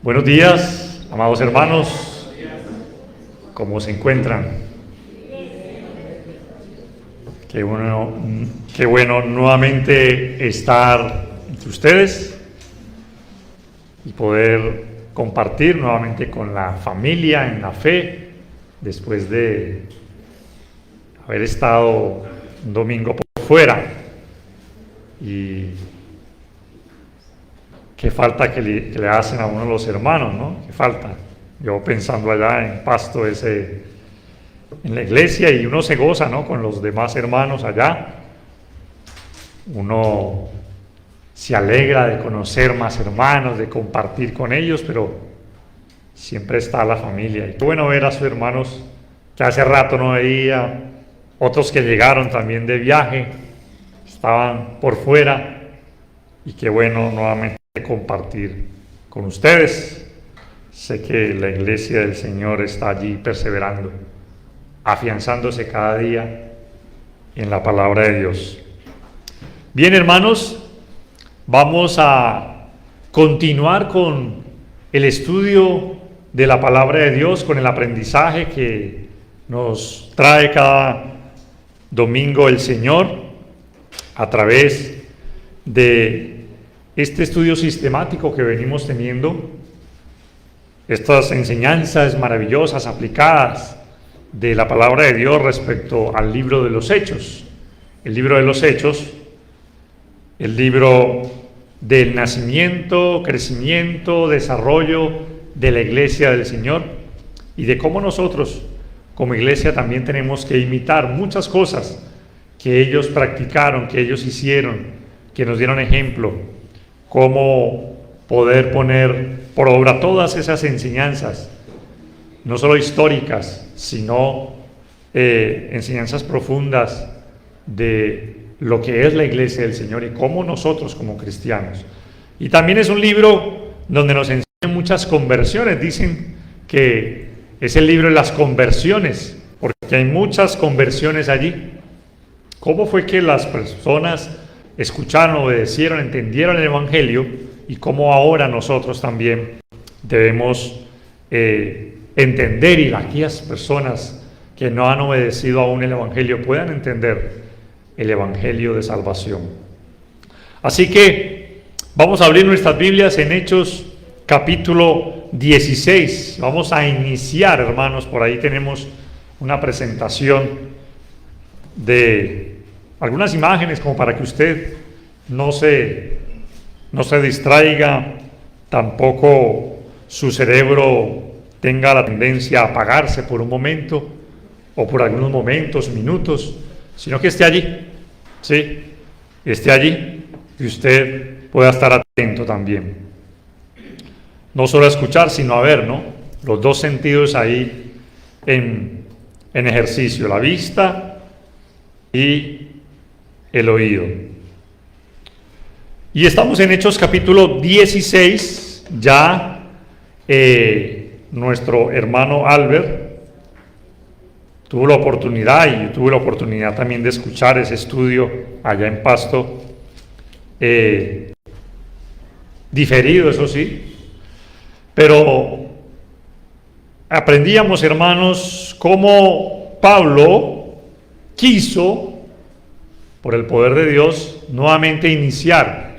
Buenos días, amados hermanos. ¿Cómo se encuentran? Qué bueno nuevamente estar entre ustedes y poder compartir nuevamente con la familia en la fe después de haber estado un domingo por fuera. Y qué falta que le hacen a uno los hermanos, ¿no? Qué falta. Yo pensando allá en Pasto, en la iglesia, y uno se goza, ¿no? Con los demás hermanos allá. Uno se alegra de conocer más hermanos, de compartir con ellos, pero siempre está la familia. Y qué bueno ver a sus hermanos que hace rato no veía, otros que llegaron también de viaje, estaban por fuera, y qué bueno nuevamente compartir con ustedes. Sé que la iglesia del Señor está allí perseverando, afianzándose cada día en la palabra de Dios. Bien, hermanos, vamos a continuar con el estudio de la palabra de Dios, con el aprendizaje que nos trae cada domingo el Señor a través de este estudio sistemático que venimos teniendo, estas enseñanzas maravillosas aplicadas de la palabra de Dios respecto al libro de los Hechos. El libro de los Hechos, el libro del nacimiento, crecimiento, desarrollo de la iglesia del Señor, y de cómo nosotros como iglesia también tenemos que imitar muchas cosas que ellos practicaron, que ellos hicieron, que nos dieron ejemplo, cómo poder poner por obra todas esas enseñanzas, no solo históricas, sino enseñanzas profundas de lo que es la iglesia del Señor y cómo nosotros como cristianos. Y también es un libro donde nos enseñan muchas conversiones. Dicen que es el libro de las conversiones, porque hay muchas conversiones allí. ¿Cómo fue que las personas escucharon, obedecieron, entendieron el Evangelio, y cómo ahora nosotros también debemos entender, y aquellas personas que no han obedecido aún el Evangelio puedan entender el Evangelio de salvación? Así que vamos a abrir nuestras Biblias en Hechos capítulo 16. Vamos a iniciar, hermanos, por ahí tenemos una presentación de algunas imágenes como para que usted no se distraiga, tampoco su cerebro tenga la tendencia a apagarse por un momento o por algunos momentos, minutos, sino que esté allí, ¿sí? Esté allí y usted pueda estar atento también. No solo a escuchar, sino a ver, ¿no? Los dos sentidos ahí en ejercicio, la vista y el oído. Y estamos en Hechos capítulo 16, ya nuestro hermano Albert tuvo la oportunidad, y yo tuve la oportunidad también de escuchar ese estudio allá en Pasto, diferido, eso sí, pero aprendíamos, hermanos, cómo Pablo quiso, por el poder de Dios, nuevamente iniciar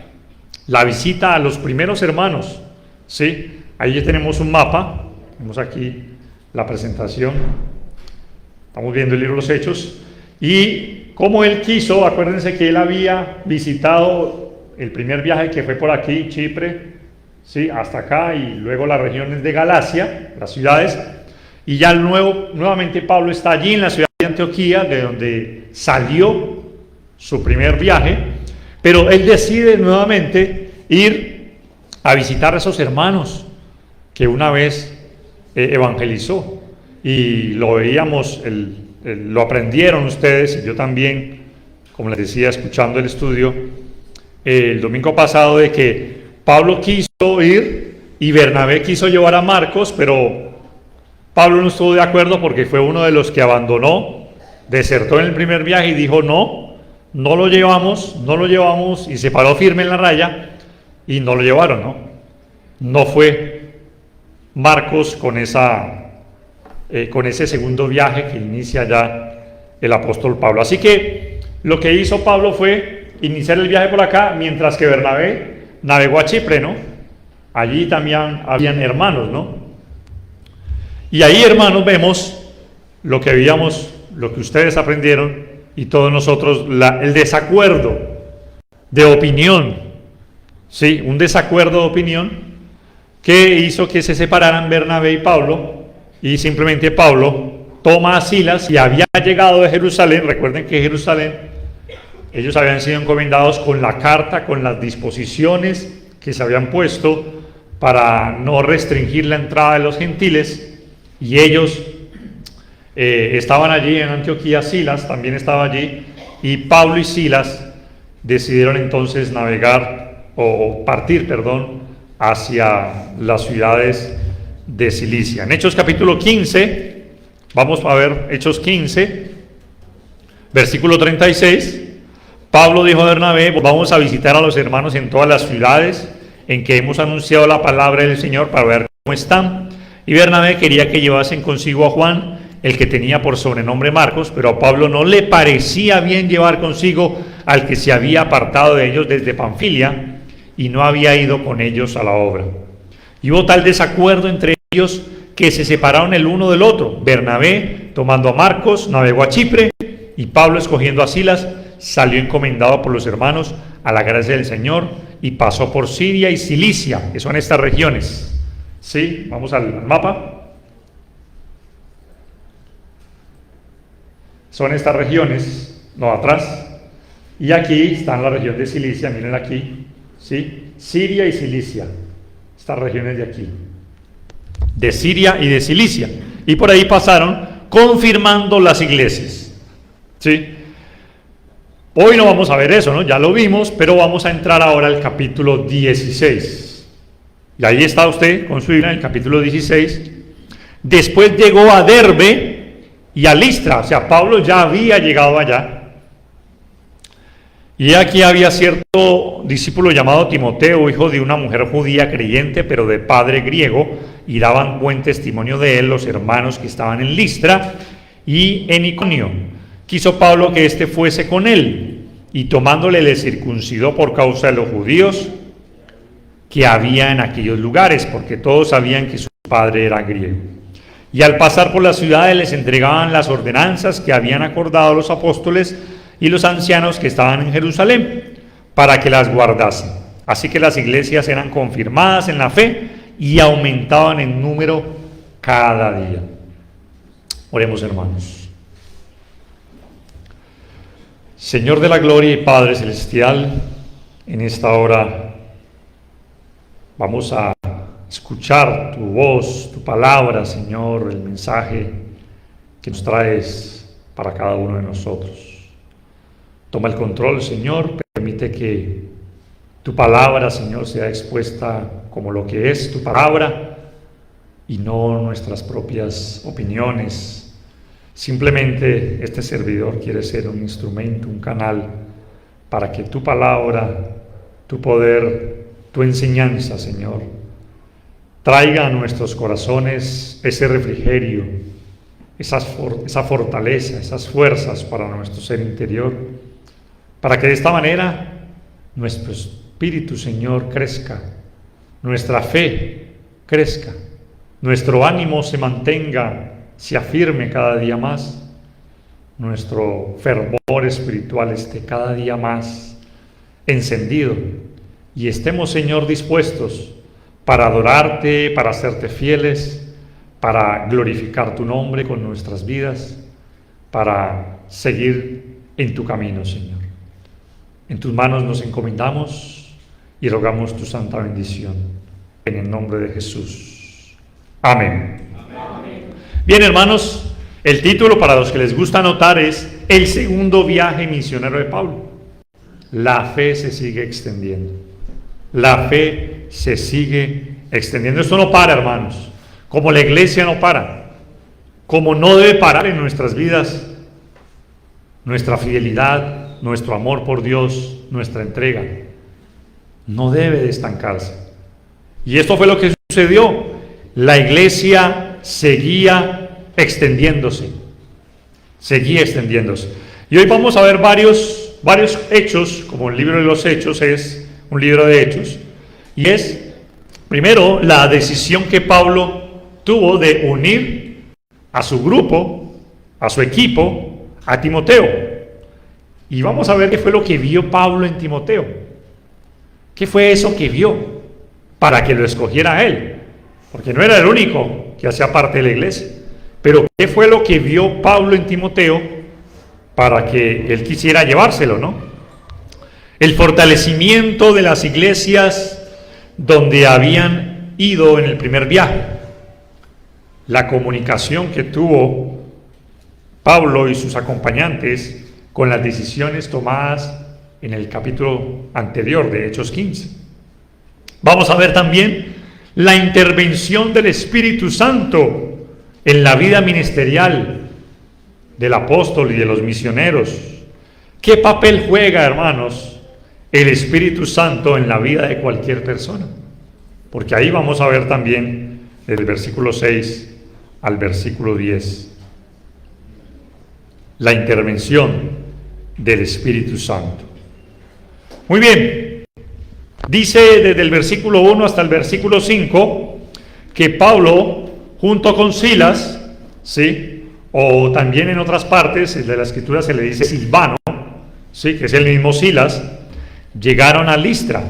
la visita a los primeros hermanos, ¿sí? Ahí ya tenemos un mapa, tenemos aquí la presentación, estamos viendo el libro de los Hechos, y como él quiso, acuérdense que él había visitado el primer viaje que fue por aquí, Chipre, ¿sí? Hasta acá, y luego las regiones de Galacia, las ciudades, y ya nuevamente Pablo está allí en la ciudad de Antioquía, de donde salió su primer viaje, pero él decide nuevamente ir a visitar a esos hermanos que una vez evangelizó, y lo veíamos, lo aprendieron ustedes, y yo también, como les decía, escuchando el estudio el domingo pasado, de que Pablo quiso ir y Bernabé quiso llevar a Marcos, pero Pablo no estuvo de acuerdo porque fue uno de los que abandonó, desertó en el primer viaje y dijo no lo llevamos, y se paró firme en la raya, y no lo llevaron, ¿no? No fue Marcos con ese segundo viaje que inicia ya el apóstol Pablo. Así que lo que hizo Pablo fue iniciar el viaje por acá, mientras que Bernabé navegó a Chipre, ¿no? Allí también habían hermanos, ¿no? Y ahí, hermanos, vemos lo que veíamos, lo que ustedes aprendieron y todos nosotros, el desacuerdo de opinión, ¿sí? Un desacuerdo de opinión que hizo que se separaran Bernabé y Pablo, y simplemente Pablo toma a Silas, y había llegado de Jerusalén. Recuerden que Jerusalén, ellos habían sido encomendados con la carta, con las disposiciones que se habían puesto para no restringir la entrada de los gentiles, y ellos estaban allí en Antioquía. Silas también estaba allí, y Pablo y Silas decidieron entonces navegar, o partir, perdón, hacia las ciudades de Cilicia. En Hechos capítulo 15, vamos a ver Hechos 15, versículo 36, Pablo dijo a Bernabé: vamos a visitar a los hermanos en todas las ciudades en que hemos anunciado la palabra del Señor para ver cómo están. Y Bernabé quería que llevasen consigo a Juan, el que tenía por sobrenombre Marcos, pero a Pablo no le parecía bien llevar consigo al que se había apartado de ellos desde Panfilia y no había ido con ellos a la obra. Y hubo tal desacuerdo entre ellos que se separaron el uno del otro. Bernabé, tomando a Marcos, navegó a Chipre, y Pablo, escogiendo a Silas, salió encomendado por los hermanos a la gracia del Señor, y pasó por Siria y Cilicia, que son estas regiones. ¿Sí? Vamos al mapa. Son estas regiones, no atrás. Y aquí está la región de Cilicia, miren aquí, ¿sí? Siria y Cilicia, estas regiones de aquí, de Siria y de Cilicia. Y por ahí pasaron confirmando las iglesias, ¿sí? Hoy no vamos a ver eso, ¿no? Ya lo vimos, pero vamos a entrar ahora al capítulo 16. Y ahí está usted con su Biblia en el capítulo 16. Después llegó a Derbe y a Listra, o sea, Pablo ya había llegado allá. Y aquí había cierto discípulo llamado Timoteo, hijo de una mujer judía creyente, pero de padre griego, y daban buen testimonio de él los hermanos que estaban en Listra y en Iconio. Quiso Pablo que éste fuese con él, y tomándole le circuncidó por causa de los judíos que había en aquellos lugares, porque todos sabían que su padre era griego. Y al pasar por las ciudades les entregaban las ordenanzas que habían acordado los apóstoles y los ancianos que estaban en Jerusalén, para que las guardasen. Así que las iglesias eran confirmadas en la fe y aumentaban en número cada día. Oremos, hermanos. Señor de la gloria y Padre celestial, en esta hora vamos a escuchar tu voz, tu palabra, Señor, el mensaje que nos traes para cada uno de nosotros. Toma el control, Señor, permite que tu palabra, Señor, sea expuesta como lo que es tu palabra y no nuestras propias opiniones. Simplemente este servidor quiere ser un instrumento, un canal, para que tu palabra, tu poder, tu enseñanza, Señor, traiga a nuestros corazones ese refrigerio, esa fortaleza, esas fuerzas para nuestro ser interior, para que de esta manera nuestro espíritu, Señor, crezca, nuestra fe crezca, nuestro ánimo se mantenga, se afirme cada día más, nuestro fervor espiritual esté cada día más encendido, y estemos, Señor, dispuestos para adorarte, para hacerte fieles, para glorificar tu nombre con nuestras vidas, para seguir en tu camino, Señor. En tus manos nos encomendamos y rogamos tu santa bendición. En el nombre de Jesús. Amén. Amén. Bien, hermanos, el título, para los que les gusta anotar, es El segundo viaje misionero de Pablo. La fe se sigue extendiendo. La fe se sigue extendiendo. Esto no para, hermanos. Como la iglesia no para. Como no debe parar en nuestras vidas nuestra fidelidad, nuestro amor por Dios, nuestra entrega. no debe de estancarse. Y esto fue lo que sucedió. La iglesia seguía extendiéndose. Seguía extendiéndose. Y hoy vamos a ver varios hechos, como el libro de los Hechos es un libro de hechos. Y es, primero, la decisión que Pablo tuvo de unir a su grupo, a su equipo, a Timoteo. Y vamos a ver qué fue lo que vio Pablo en Timoteo. ¿Qué fue eso que vio para que lo escogiera a él? Porque no era el único que hacía parte de la iglesia. Pero ¿qué fue lo que vio Pablo en Timoteo para que él quisiera llevárselo, no? El fortalecimiento de las iglesias donde habían ido en el primer viaje. La comunicación que tuvo Pablo y sus acompañantes con las decisiones tomadas en el capítulo anterior de Hechos 15. Vamos a ver también la intervención del Espíritu Santo en la vida ministerial del apóstol y de los misioneros. ¿Qué papel juega, hermanos, el Espíritu Santo en la vida de cualquier persona? Porque ahí vamos a ver también del versículo 6 al versículo 10 la intervención del Espíritu Santo. Muy bien, dice desde el versículo 1 hasta el versículo 5 que Pablo, junto con Silas, ¿sí?, o también en otras partes de la Escritura se le dice Silvano, ¿sí?, que es el mismo Silas, llegaron a Listra.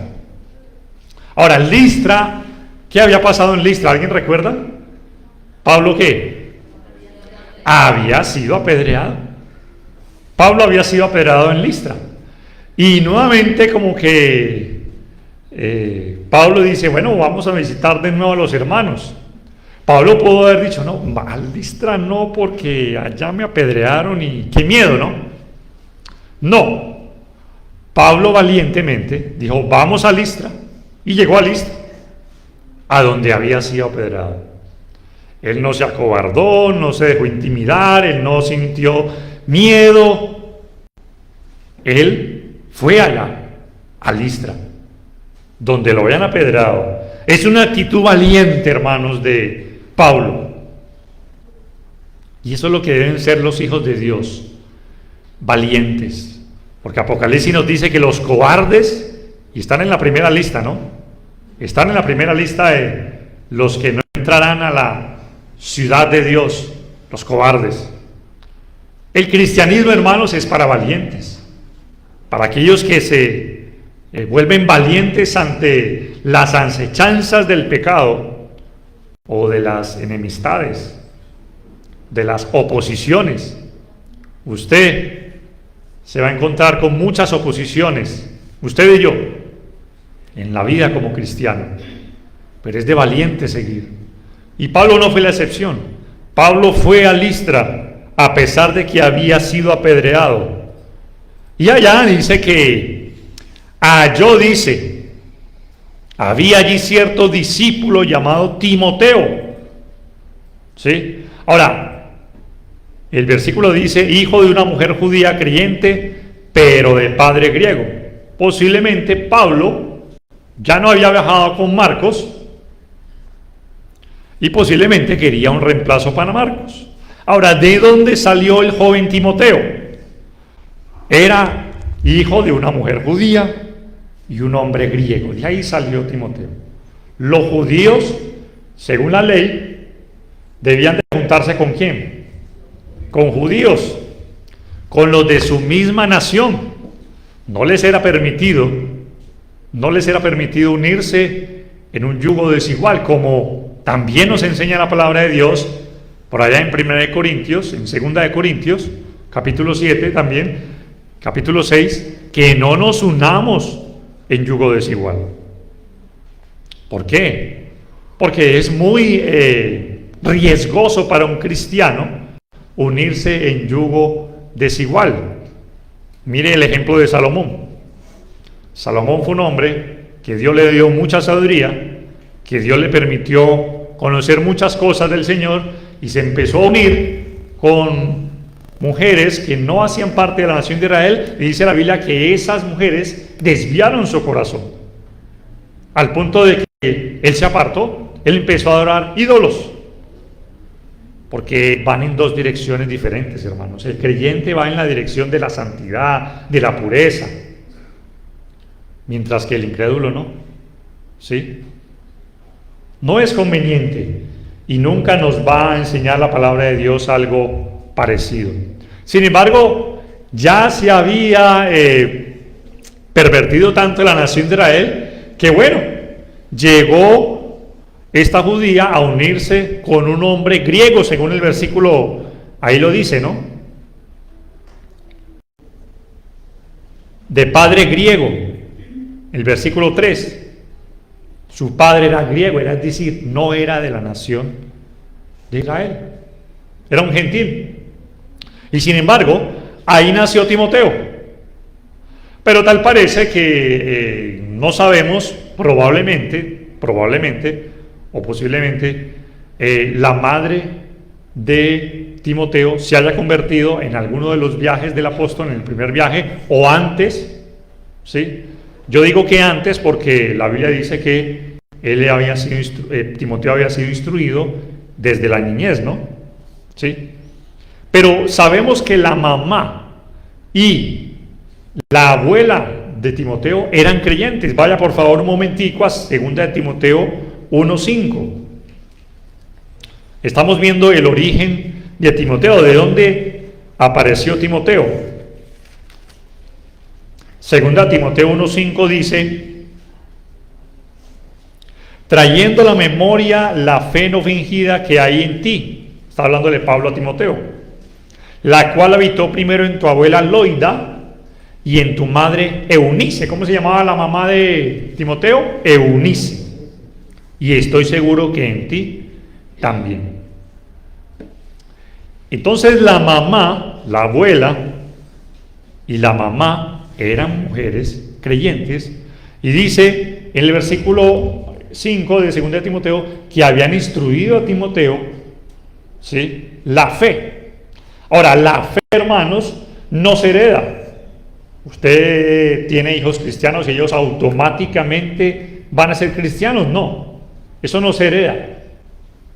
Ahora, Listra, ¿qué había pasado en Listra? ¿Alguien recuerda? ¿Pablo qué? Había sido apedreado. Pablo había sido apedreado en Listra. Y nuevamente como que Pablo dice, bueno, vamos a visitar de nuevo a los hermanos. Pablo pudo haber dicho, no, a Listra no, porque allá me apedrearon y qué miedo, ¿no? No. Pablo valientemente dijo, vamos a Listra. Y llegó a Listra, a donde había sido apedreado. Él no se acobardó, no se dejó intimidar, él no sintió miedo. Él fue allá, a Listra, donde lo habían apedreado. Es una actitud valiente, hermanos, de Pablo. Y eso es lo que deben ser los hijos de Dios, valientes. Porque Apocalipsis nos dice que los cobardes, y están en la primera lista, ¿no? Están en la primera lista de los que no entrarán a la ciudad de Dios, los cobardes. El cristianismo, hermanos, es para valientes, para aquellos que se vuelven valientes ante las acechanzas del pecado o de las enemistades, de las oposiciones. Usted se va a encontrar con muchas oposiciones, usted y yo, en la vida como cristiano, pero es de valiente seguir. Y Pablo no fue la excepción. Pablo fue a Listra a pesar de que había sido apedreado. Y allá dice que halló, dice, había allí cierto discípulo llamado Timoteo. ¿Sí? Ahora, el versículo dice, hijo de una mujer judía creyente, pero de padre griego. Posiblemente Pablo ya no había viajado con Marcos, y posiblemente quería un reemplazo para Marcos. Ahora, ¿de dónde salió el joven Timoteo? Era hijo de una mujer judía y un hombre griego. De ahí salió Timoteo. Los judíos, según la ley, debían de juntarse ¿con quién? Con judíos, con los de su misma nación. No les era permitido unirse en un yugo desigual, como también nos enseña la palabra de Dios por allá en 1 de Corintios, en 2 de Corintios, capítulo 7 también, capítulo 6, que no nos unamos en yugo desigual. ¿Por qué? Porque es muy riesgoso para un cristiano unirse en yugo desigual. Mire el ejemplo de Salomón. Salomón fue un hombre que Dios le dio mucha sabiduría, que Dios le permitió conocer muchas cosas del Señor y se empezó a unir con mujeres que no hacían parte de la nación de Israel. Y dice la Biblia que esas mujeres desviaron su corazón. al punto de que él se apartó, él empezó a adorar ídolos, porque van en dos direcciones diferentes, hermanos. El creyente va en la dirección de la santidad, de la pureza, mientras que el incrédulo no, ¿sí? No es conveniente y nunca nos va a enseñar la palabra de Dios algo parecido. Sin embargo, ya se había pervertido tanto la nación de Israel que bueno, llegó esta judía a unirse con un hombre griego, según el versículo, ahí lo dice, ¿no? De padre griego, el versículo 3. Su padre era griego, era decir, no era de la nación de Israel, era un gentil. Y sin embargo, ahí nació Timoteo. Pero tal parece que no sabemos, probablemente, o posiblemente, la madre de Timoteo se haya convertido en alguno de los viajes del apóstol, en el primer viaje, o antes, ¿sí? Yo digo que antes porque la Biblia dice que Timoteo había sido instruido desde la niñez, ¿no? ¿Sí? Pero sabemos que la mamá y la abuela de Timoteo eran creyentes. Vaya por favor un momentico a 2 de Timoteo 1:5. Estamos viendo el origen de Timoteo, de dónde apareció Timoteo. 2 Timoteo 1:5 dice: trayendo a la memoria la fe no fingida que hay en ti. Está hablándole Pablo a Timoteo, la cual habitó primero en tu abuela Loida y en tu madre Eunice. ¿Cómo se llamaba la mamá de Timoteo? Eunice. Y estoy seguro que en ti también. Entonces la mamá, la abuela y la mamá eran mujeres creyentes, y dice en el versículo 5 de 2 de Timoteo que habían instruido a Timoteo, ¿sí?, la fe. Ahora, la fe, hermanos, no se hereda. Usted tiene hijos cristianos y ellos automáticamente van a ser cristianos. No, eso no se hereda.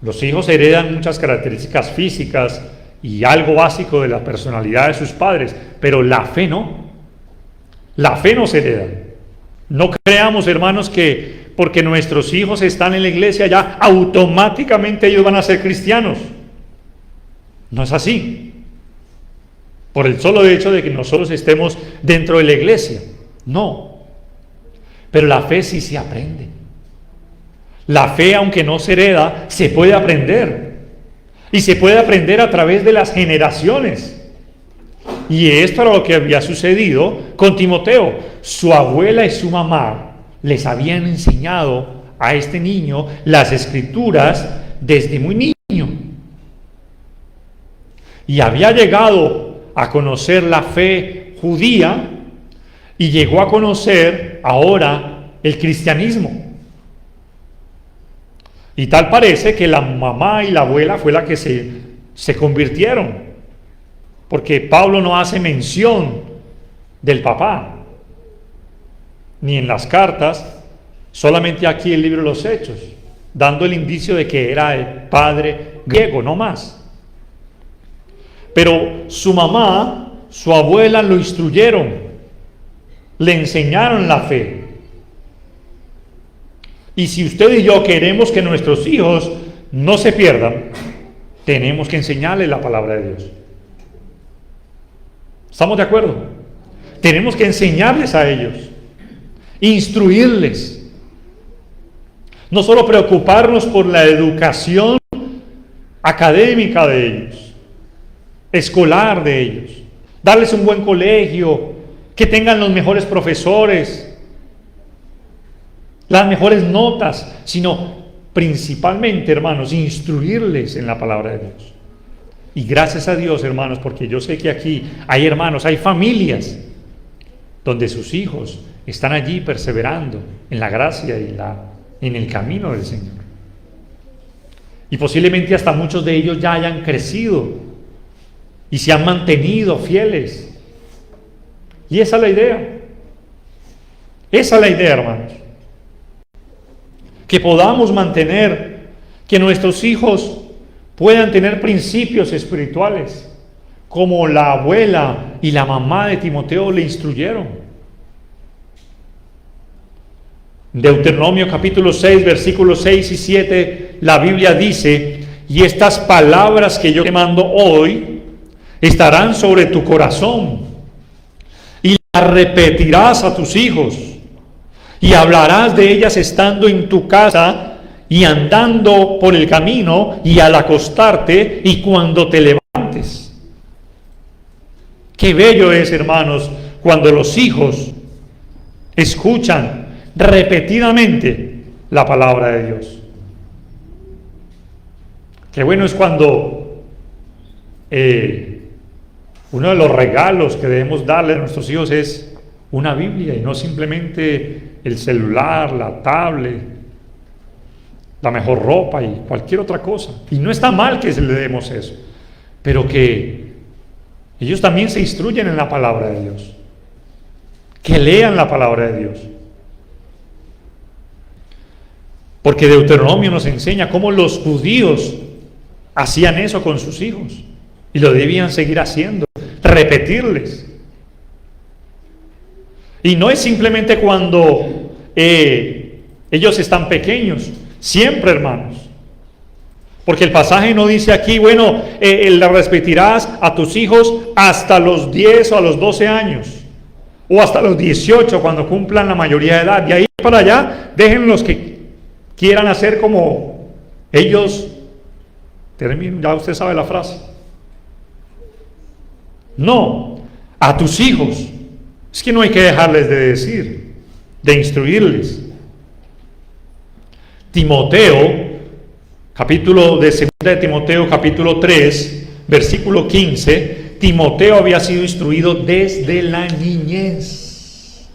Los hijos heredan muchas características físicas y algo básico de la personalidad de sus padres, pero la fe no. La fe no se hereda. No creamos, hermanos, que porque nuestros hijos están en la iglesia ya automáticamente ellos van a ser cristianos. No es así. Por el solo hecho de que nosotros estemos dentro de la iglesia. No. Pero la fe sí se aprende. La fe, aunque no se hereda, se puede aprender. Y se puede aprender a través de las generaciones. Y esto era lo que había sucedido con Timoteo. Su abuela y su mamá les habían enseñado a este niño las escrituras desde muy niño. Y había llegado a conocer la fe judía y llegó a conocer ahora el cristianismo. Y tal parece que la mamá y la abuela fue la que se convirtieron. Porque Pablo no hace mención del papá, ni en las cartas, solamente aquí en el libro de los Hechos, dando el indicio de que era el padre griego, no más. Pero su mamá, su abuela lo instruyeron, le enseñaron la fe. Y si usted y yo queremos que nuestros hijos no se pierdan, tenemos que enseñarles la palabra de Dios. ¿Estamos de acuerdo? Tenemos que enseñarles a ellos, instruirles. No solo preocuparnos por la educación académica de ellos, escolar de ellos, darles un buen colegio, que tengan los mejores profesores, las mejores notas, sino principalmente, hermanos, instruirles en la palabra de Dios. Y gracias a Dios, hermanos, porque yo sé que aquí hay hermanos, hay familias donde sus hijos están allí perseverando en la gracia y en el camino del Señor. Y posiblemente hasta muchos de ellos ya hayan crecido y se han mantenido fieles. Y esa es la idea. Esa es la idea, hermanos. que podamos mantener, que nuestros hijos puedan tener principios espirituales, como la abuela y la mamá de Timoteo le instruyeron. Deuteronomio capítulo 6, versículos 6 y 7, la Biblia dice: y estas palabras que yo te mando hoy estarán sobre tu corazón, y las repetirás a tus hijos, y hablarás de ellas estando en tu casa, y andando por el camino, y al acostarte, y cuando te levantes. Qué bello es, hermanos, cuando los hijos escuchan repetidamente la palabra de Dios. Qué bueno es cuando uno de los regalos que debemos darle a nuestros hijos es una Biblia, y no simplemente el celular, la tablet, la mejor ropa y cualquier otra cosa. Y no está mal que le demos eso, pero que ellos también se instruyen en la palabra de Dios, que lean la palabra de Dios. Porque Deuteronomio nos enseña cómo los judíos hacían eso con sus hijos, y lo debían seguir haciendo, repetirles. Y no es simplemente cuando ellos están pequeños, siempre, hermanos. Porque el pasaje no dice aquí, bueno, la repetirás a tus hijos hasta los 10 o a los 12 años, o hasta los 18 cuando cumplan la mayoría de edad. De ahí para allá, dejen los que quieran hacer como ellos terminen. Ya usted sabe la frase. No, a tus hijos. Es que no hay que dejarles de decir, de instruirles. Timoteo, capítulo de 2 de Timoteo, capítulo 3, versículo 15, Timoteo había sido instruido desde la niñez.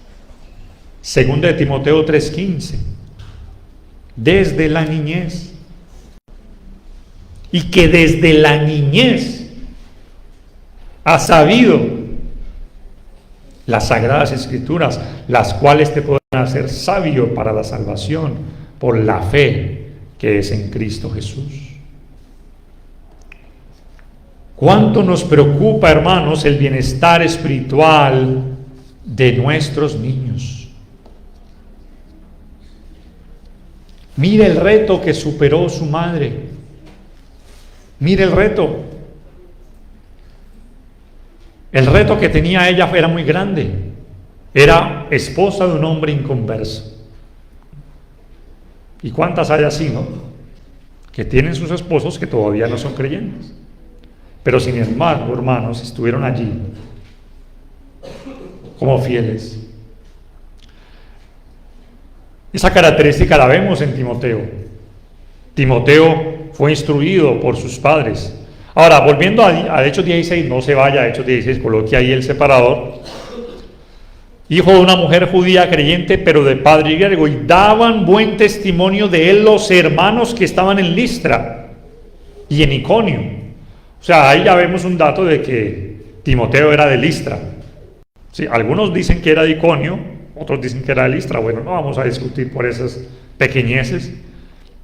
2 de Timoteo 3:15, desde la niñez. Y que desde la niñez ha sabido las sagradas escrituras, las cuales te pueden hacer sabio para la salvación por la fe que es en Cristo Jesús. ¿Cuánto nos preocupa, hermanos, el bienestar espiritual de nuestros niños? Mire el reto que superó su madre. Mire el reto. El reto que tenía ella era muy grande. Era esposa de un hombre inconverso. ¿Y cuántas hay así, no? Que tienen sus esposos que todavía no son creyentes. Pero sin embargo, hermanos, estuvieron allí como fieles. Esa característica la vemos en Timoteo. Timoteo fue instruido por sus padres. Ahora, volviendo a Hechos 16, no se vaya a Hechos 16, coloque ahí el separador. Hijo de una mujer judía creyente, pero de padre griego, y daban buen testimonio de él los hermanos que estaban en Listra y en Iconio. O sea, ahí ya vemos un dato de que Timoteo era de Listra. Sí, algunos dicen que era de Iconio, otros dicen que era de Listra. Bueno, no vamos a discutir por esas pequeñeces,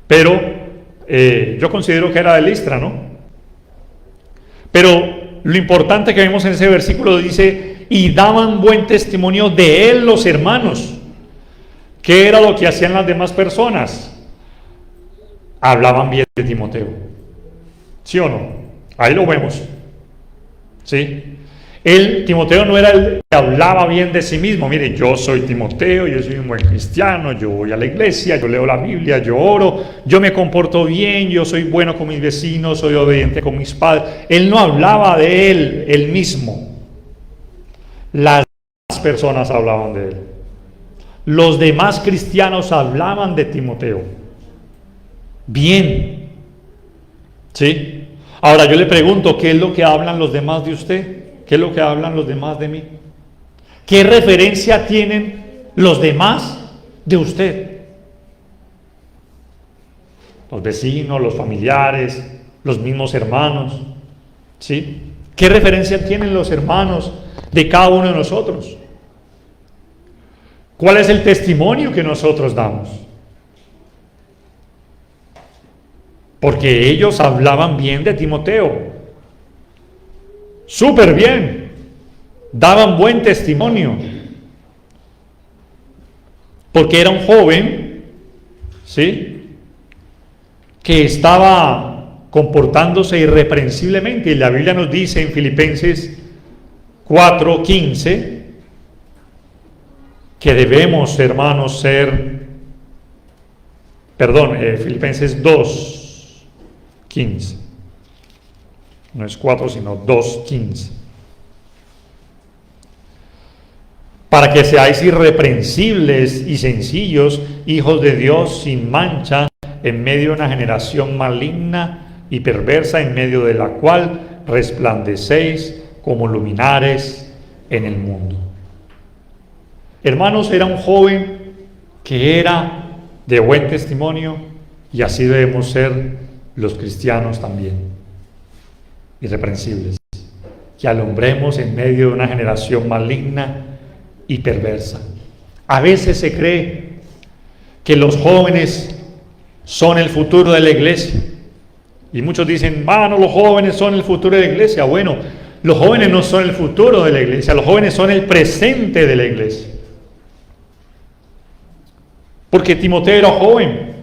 pero yo considero que era de Listra, ¿no? Pero lo importante que vemos en ese versículo dice, y daban buen testimonio de él los hermanos. ¿Qué era lo que hacían las demás personas? Hablaban bien de Timoteo. ¿Sí o no? Ahí lo vemos. ¿Sí? Timoteo no era el que hablaba bien de sí mismo. Mire, yo soy Timoteo, yo soy un buen cristiano, yo voy a la iglesia, yo leo la Biblia, yo oro, yo me comporto bien, yo soy bueno con mis vecinos, soy obediente con mis padres. Él no hablaba de él mismo. Las personas hablaban de él. Los demás cristianos hablaban de Timoteo. Bien. ¿Sí? Ahora yo le pregunto, ¿qué es lo que hablan los demás de usted? ¿Qué es lo que hablan los demás de mí? ¿Qué referencia tienen los demás de usted? Los vecinos, los familiares, los mismos hermanos. ¿Sí? ¿Qué referencia tienen los hermanos de cada uno de nosotros? ¿Cuál es el testimonio que nosotros damos? porque ellos hablaban bien de Timoteo, súper bien, daban buen testimonio, porque era un joven, ¿sí?, que estaba comportándose irreprensiblemente. Y la Biblia nos dice en Filipenses 4:15 que debemos, hermanos, Filipenses 2:15, no es 4 sino 2:15, para que seáis irreprensibles y sencillos, hijos de Dios sin mancha, en medio de una generación maligna y perversa, en medio de la cual resplandecéis como luminares en el mundo. Hermanos, era un joven que era de buen testimonio, y así debemos ser los cristianos también, irreprensibles, que alumbremos en medio de una generación maligna y perversa. A veces se cree que los jóvenes son el futuro de la iglesia, y muchos dicen, no, los jóvenes son el futuro de la iglesia. Bueno, los jóvenes no son el futuro de la iglesia, los jóvenes son el presente de la iglesia. Porque Timoteo era joven.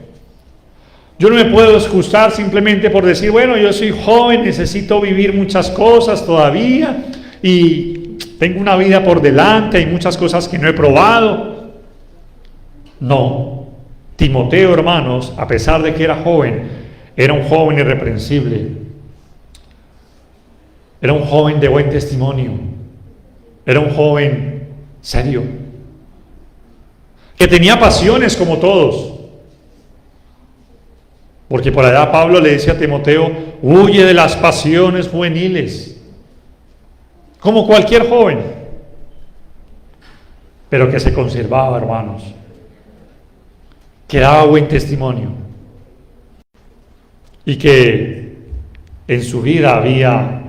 Yo no me puedo excusar simplemente por decir, bueno, yo soy joven, necesito vivir muchas cosas todavía y tengo una vida por delante, hay muchas cosas que no he probado. No, Timoteo, hermanos, a pesar de que era joven, era un joven irreprensible, era un joven de buen testimonio, era un joven serio, que tenía pasiones como todos. Porque por allá Pablo le dice a Timoteo, huye de las pasiones juveniles, como cualquier joven, pero que se conservaba, hermanos, que daba buen testimonio, y que en su vida había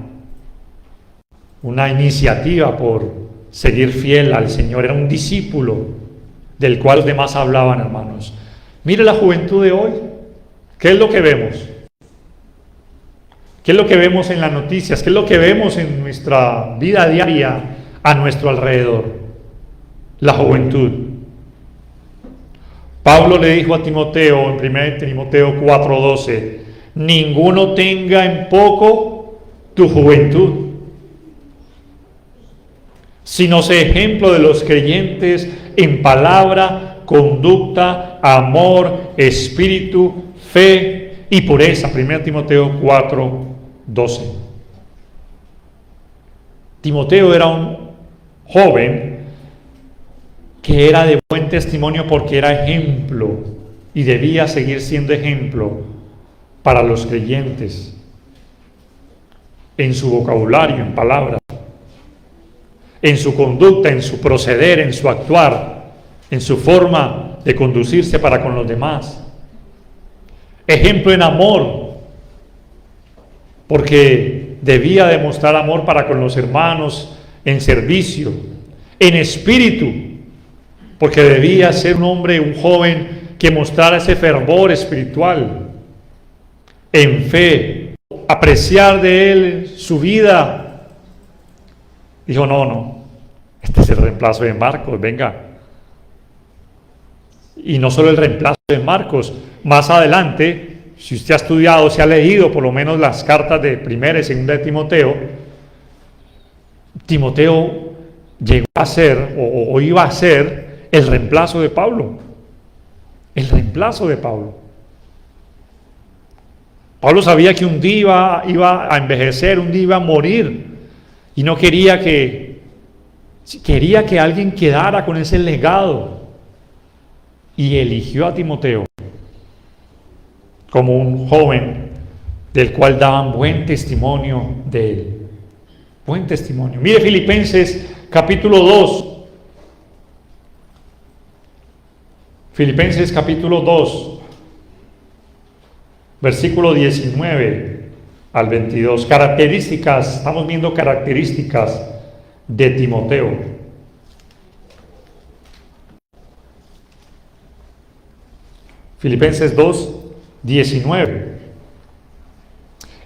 una iniciativa por seguir fiel al Señor. Era un discípulo del cual los demás hablaban, hermanos. Mire la juventud de hoy. ¿Qué es lo que vemos? ¿Qué es lo que vemos en las noticias? ¿Qué es lo que vemos en nuestra vida diaria a nuestro alrededor? La juventud. Pablo le dijo a Timoteo en 1 Timoteo 4:12, ninguno tenga en poco tu juventud, sino sé ejemplo de los creyentes en palabra, conducta, amor, espíritu, fe y pureza. 1 Timoteo 4:12. Timoteo era un joven que era de buen testimonio porque era ejemplo y debía seguir siendo ejemplo para los creyentes en su vocabulario, en palabras, en su conducta, en su proceder, en su actuar, en su forma de conducirse para con los demás. Ejemplo en amor, porque debía demostrar amor para con los hermanos, en servicio, en espíritu, porque debía ser un hombre, un joven que mostrara ese fervor espiritual, en fe, apreciar de él su vida. Dijo, no, este es el reemplazo de Marcos, venga. Y no solo el reemplazo de Marcos, más adelante, si usted ha estudiado, se ha leído por lo menos las cartas de 1 y 2 de Timoteo, Timoteo llegó a ser, o iba a ser, el reemplazo de Pablo. El reemplazo de Pablo. Pablo sabía que un día iba a envejecer, un día iba a morir, y no quería que alguien quedara con ese legado, y eligió a Timoteo como un joven del cual daban buen testimonio de él. Buen testimonio. Mire Filipenses capítulo 2. Filipenses capítulo 2, versículo 19 al 22. Características, estamos viendo características de Timoteo. Filipenses 2, 19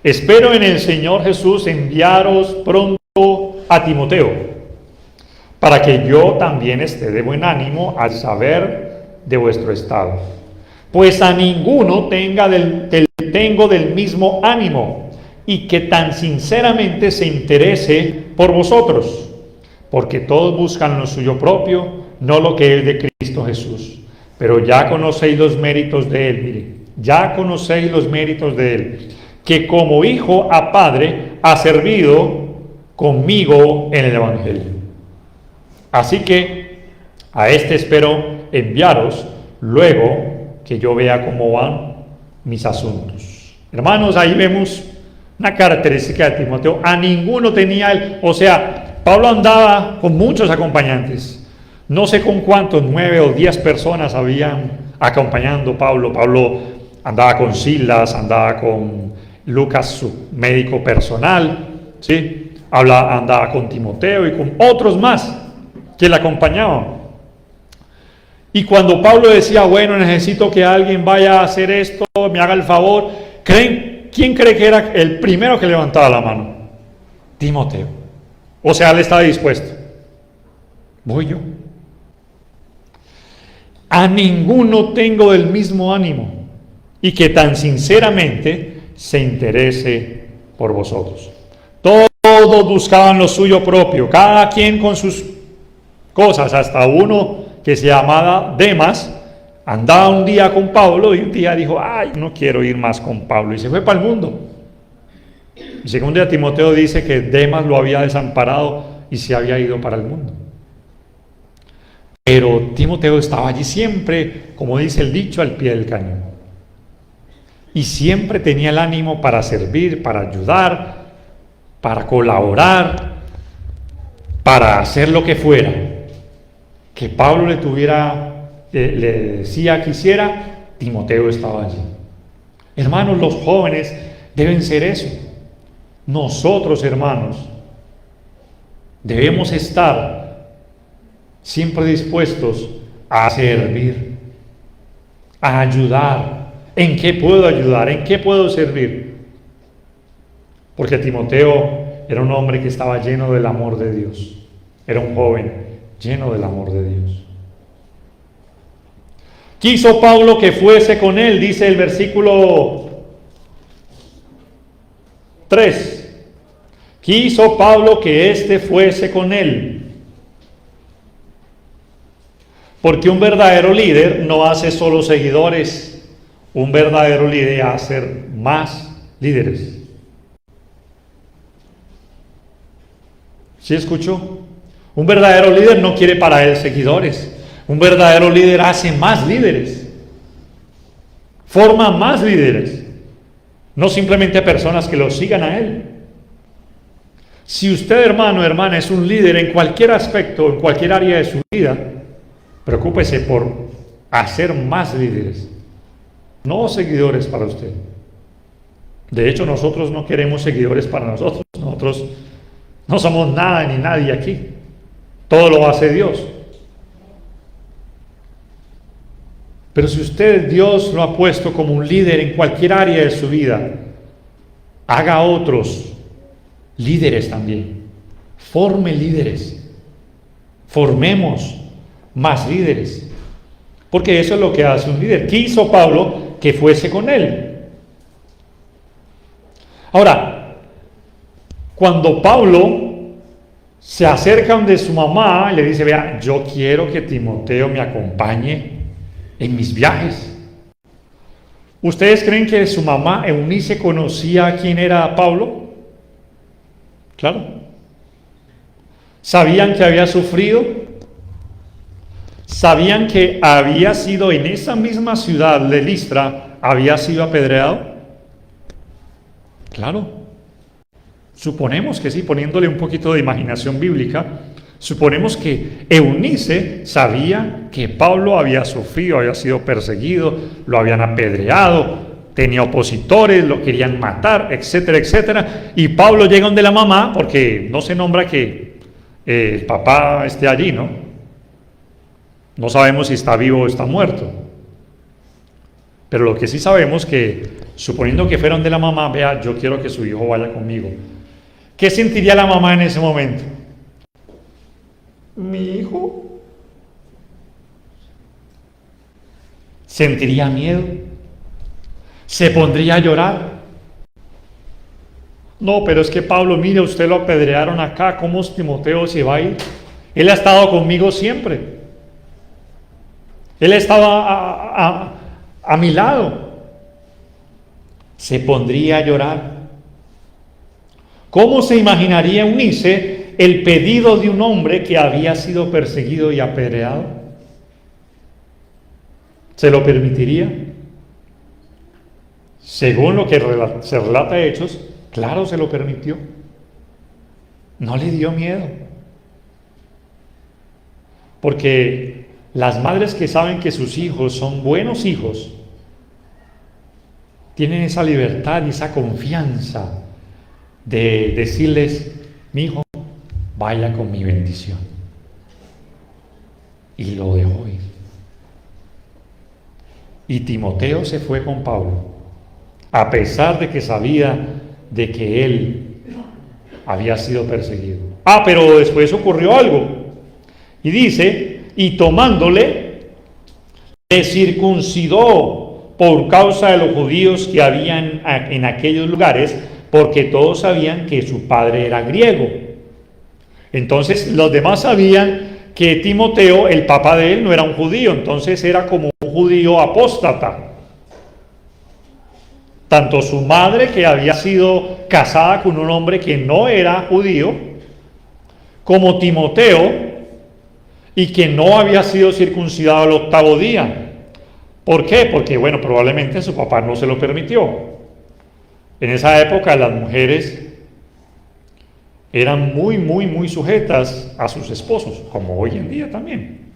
Espero en el Señor Jesús enviaros pronto a Timoteo, para que yo también esté de buen ánimo al saber de vuestro estado. Pues a ninguno tengo del mismo ánimo, y que tan sinceramente se interese por vosotros, porque todos buscan lo suyo propio, no lo que es de Cristo Jesús. Pero ya conocéis los méritos de él, mire, ya conocéis los méritos de él, que como hijo a padre ha servido conmigo en el Evangelio. Así que a este espero enviaros luego que yo vea cómo van mis asuntos. Hermanos, ahí vemos una característica de Timoteo. A ninguno tenía él, o sea, Pablo andaba con muchos acompañantes. No sé con cuántos, 9 o 10 personas habían acompañando a Pablo. Pablo andaba con Silas, andaba con Lucas, su médico personal, ¿sí? Andaba con Timoteo y con otros más que le acompañaban. Y cuando Pablo decía, bueno, necesito que alguien vaya a hacer esto, me haga el favor, ¿quién cree que era el primero que levantaba la mano? Timoteo. O sea, él estaba dispuesto. Voy yo. A ninguno tengo del mismo ánimo, y que tan sinceramente se interese por vosotros. Todos buscaban lo suyo propio, cada quien con sus cosas, hasta uno que se llamaba Demas, andaba un día con Pablo y un día dijo, ay, no quiero ir más con Pablo, y se fue para el mundo. Y según de Timoteo dice que Demas lo había desamparado y se había ido para el mundo. Pero Timoteo estaba allí siempre, como dice el dicho, al pie del cañón. Y siempre tenía el ánimo para servir, para ayudar, para colaborar, para hacer lo que fuera. Que Pablo le decía que hiciera, Timoteo estaba allí. Hermanos, los jóvenes deben ser eso. Nosotros, hermanos, debemos estar siempre dispuestos a servir, a ayudar. ¿En qué puedo ayudar? ¿En qué puedo servir? Porque Timoteo era un hombre que estaba lleno del amor de Dios. Era un joven lleno del amor de Dios. Quiso Pablo que fuese con él, dice el versículo 3. Quiso Pablo que éste fuese con él. Porque un verdadero líder no hace solo seguidores, un verdadero líder hace más líderes. ¿Sí escuchó? Un verdadero líder no quiere para él seguidores, un verdadero líder hace más líderes, forma más líderes, no simplemente personas que lo sigan a él. Si usted, hermano, hermana, es un líder en cualquier aspecto, en cualquier área de su vida, preocúpese por hacer más líderes, no seguidores para usted. De hecho, nosotros no queremos seguidores para nosotros. Nosotros no somos nada ni nadie aquí. Todo lo hace Dios. Pero si usted, Dios lo ha puesto como un líder en cualquier área de su vida, haga a otros líderes también. Forme líderes. Formemos más líderes, porque eso es lo que hace un líder. Quiso Pablo que fuese con él. Ahora, cuando Pablo se acerca donde su mamá y le dice, vea, yo quiero que Timoteo me acompañe en mis viajes. ¿Ustedes creen que su mamá Eunice conocía quién era Pablo? Claro. ¿Sabían que había sufrido? ¿Sabían que había sido en esa misma ciudad de Listra, había sido apedreado? Claro. Suponemos que sí, poniéndole un poquito de imaginación bíblica, suponemos que Eunice sabía que Pablo había sufrido, había sido perseguido, lo habían apedreado, tenía opositores, lo querían matar, etcétera, etcétera. Y Pablo llega donde la mamá, porque no se nombra que el papá esté allí, ¿no? No sabemos si está vivo o está muerto. Pero lo que sí sabemos que, suponiendo que fueron de la mamá, vea, yo quiero que su hijo vaya conmigo. ¿Qué sentiría la mamá en ese momento? Mi hijo sentiría miedo, se pondría a llorar. No, pero es que Pablo, mire, usted lo apedrearon acá, ¿cómo Timoteo se va a ir? Él ha estado conmigo siempre. Él estaba a mi lado. Se pondría a llorar. ¿Cómo se imaginaría Eunice el pedido de un hombre que había sido perseguido y apedreado? ¿Se lo permitiría? Según lo que se relata en Hechos, claro, se lo permitió. No le dio miedo. Porque las madres que saben que sus hijos son buenos hijos, tienen esa libertad y esa confianza de decirles, mi hijo, vaya con mi bendición. Y lo dejó ir. Y Timoteo se fue con Pablo, a pesar de que sabía de que él había sido perseguido. Pero después ocurrió algo. Y dice, y tomándole, le circuncidó por causa de los judíos que habían en aquellos lugares, porque todos sabían que su padre era griego. Entonces los demás sabían que Timoteo, el papá de él, no era un judío, entonces era como un judío apóstata. Tanto su madre, que había sido casada con un hombre que no era judío, como Timoteo, y que no había sido circuncidado al 8º día. ¿Por qué? Porque, bueno, probablemente su papá no se lo permitió. En esa época las mujeres eran muy sujetas a sus esposos, como hoy en día también.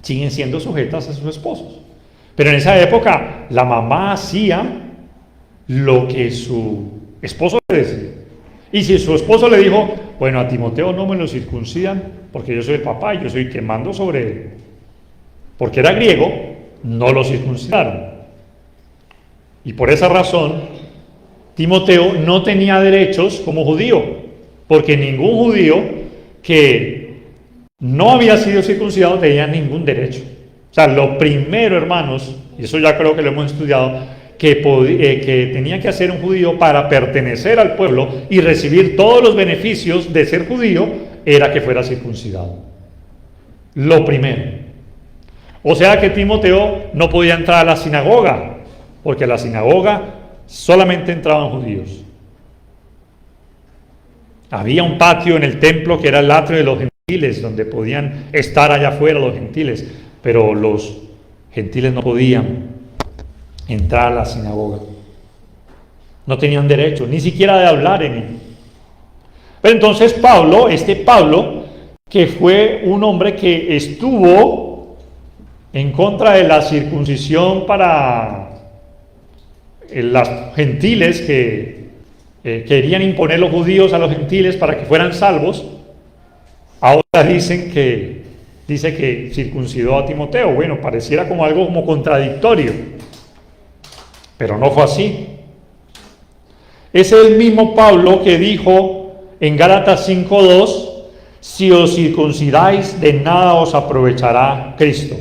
Siguen siendo sujetas a sus esposos. Pero en esa época la mamá hacía lo que su esposo le decía. Y si su esposo le dijo, bueno, a Timoteo no me lo circuncidan porque yo soy el papá y yo soy el que mando sobre él, porque era griego, no lo circuncidaron. Y por esa razón, Timoteo no tenía derechos como judío, porque ningún judío que no había sido circuncidado tenía ningún derecho. O sea, lo primero, hermanos, y eso ya creo que lo hemos estudiado, que tenía que hacer un judío para pertenecer al pueblo y recibir todos los beneficios de ser judío, era que fuera circuncidado. Lo primero. O sea que Timoteo no podía entrar a la sinagoga, porque a la sinagoga solamente entraban judíos. Había un patio en el templo que era el atrio de los gentiles, donde podían estar allá afuera los gentiles, pero los gentiles no podían entrar a la sinagoga. No tenían derecho, ni siquiera de hablar en él. Pero entonces Pablo, que fue un hombre que estuvo en contra de la circuncisión para los gentiles que querían imponer los judíos a los gentiles para que fueran salvos, ahora dice que circuncidó a Timoteo. Bueno, pareciera como algo como contradictorio, pero no fue así. Es el mismo Pablo que dijo en Gálatas 5:2, si os circuncidáis, de nada os aprovechará Cristo.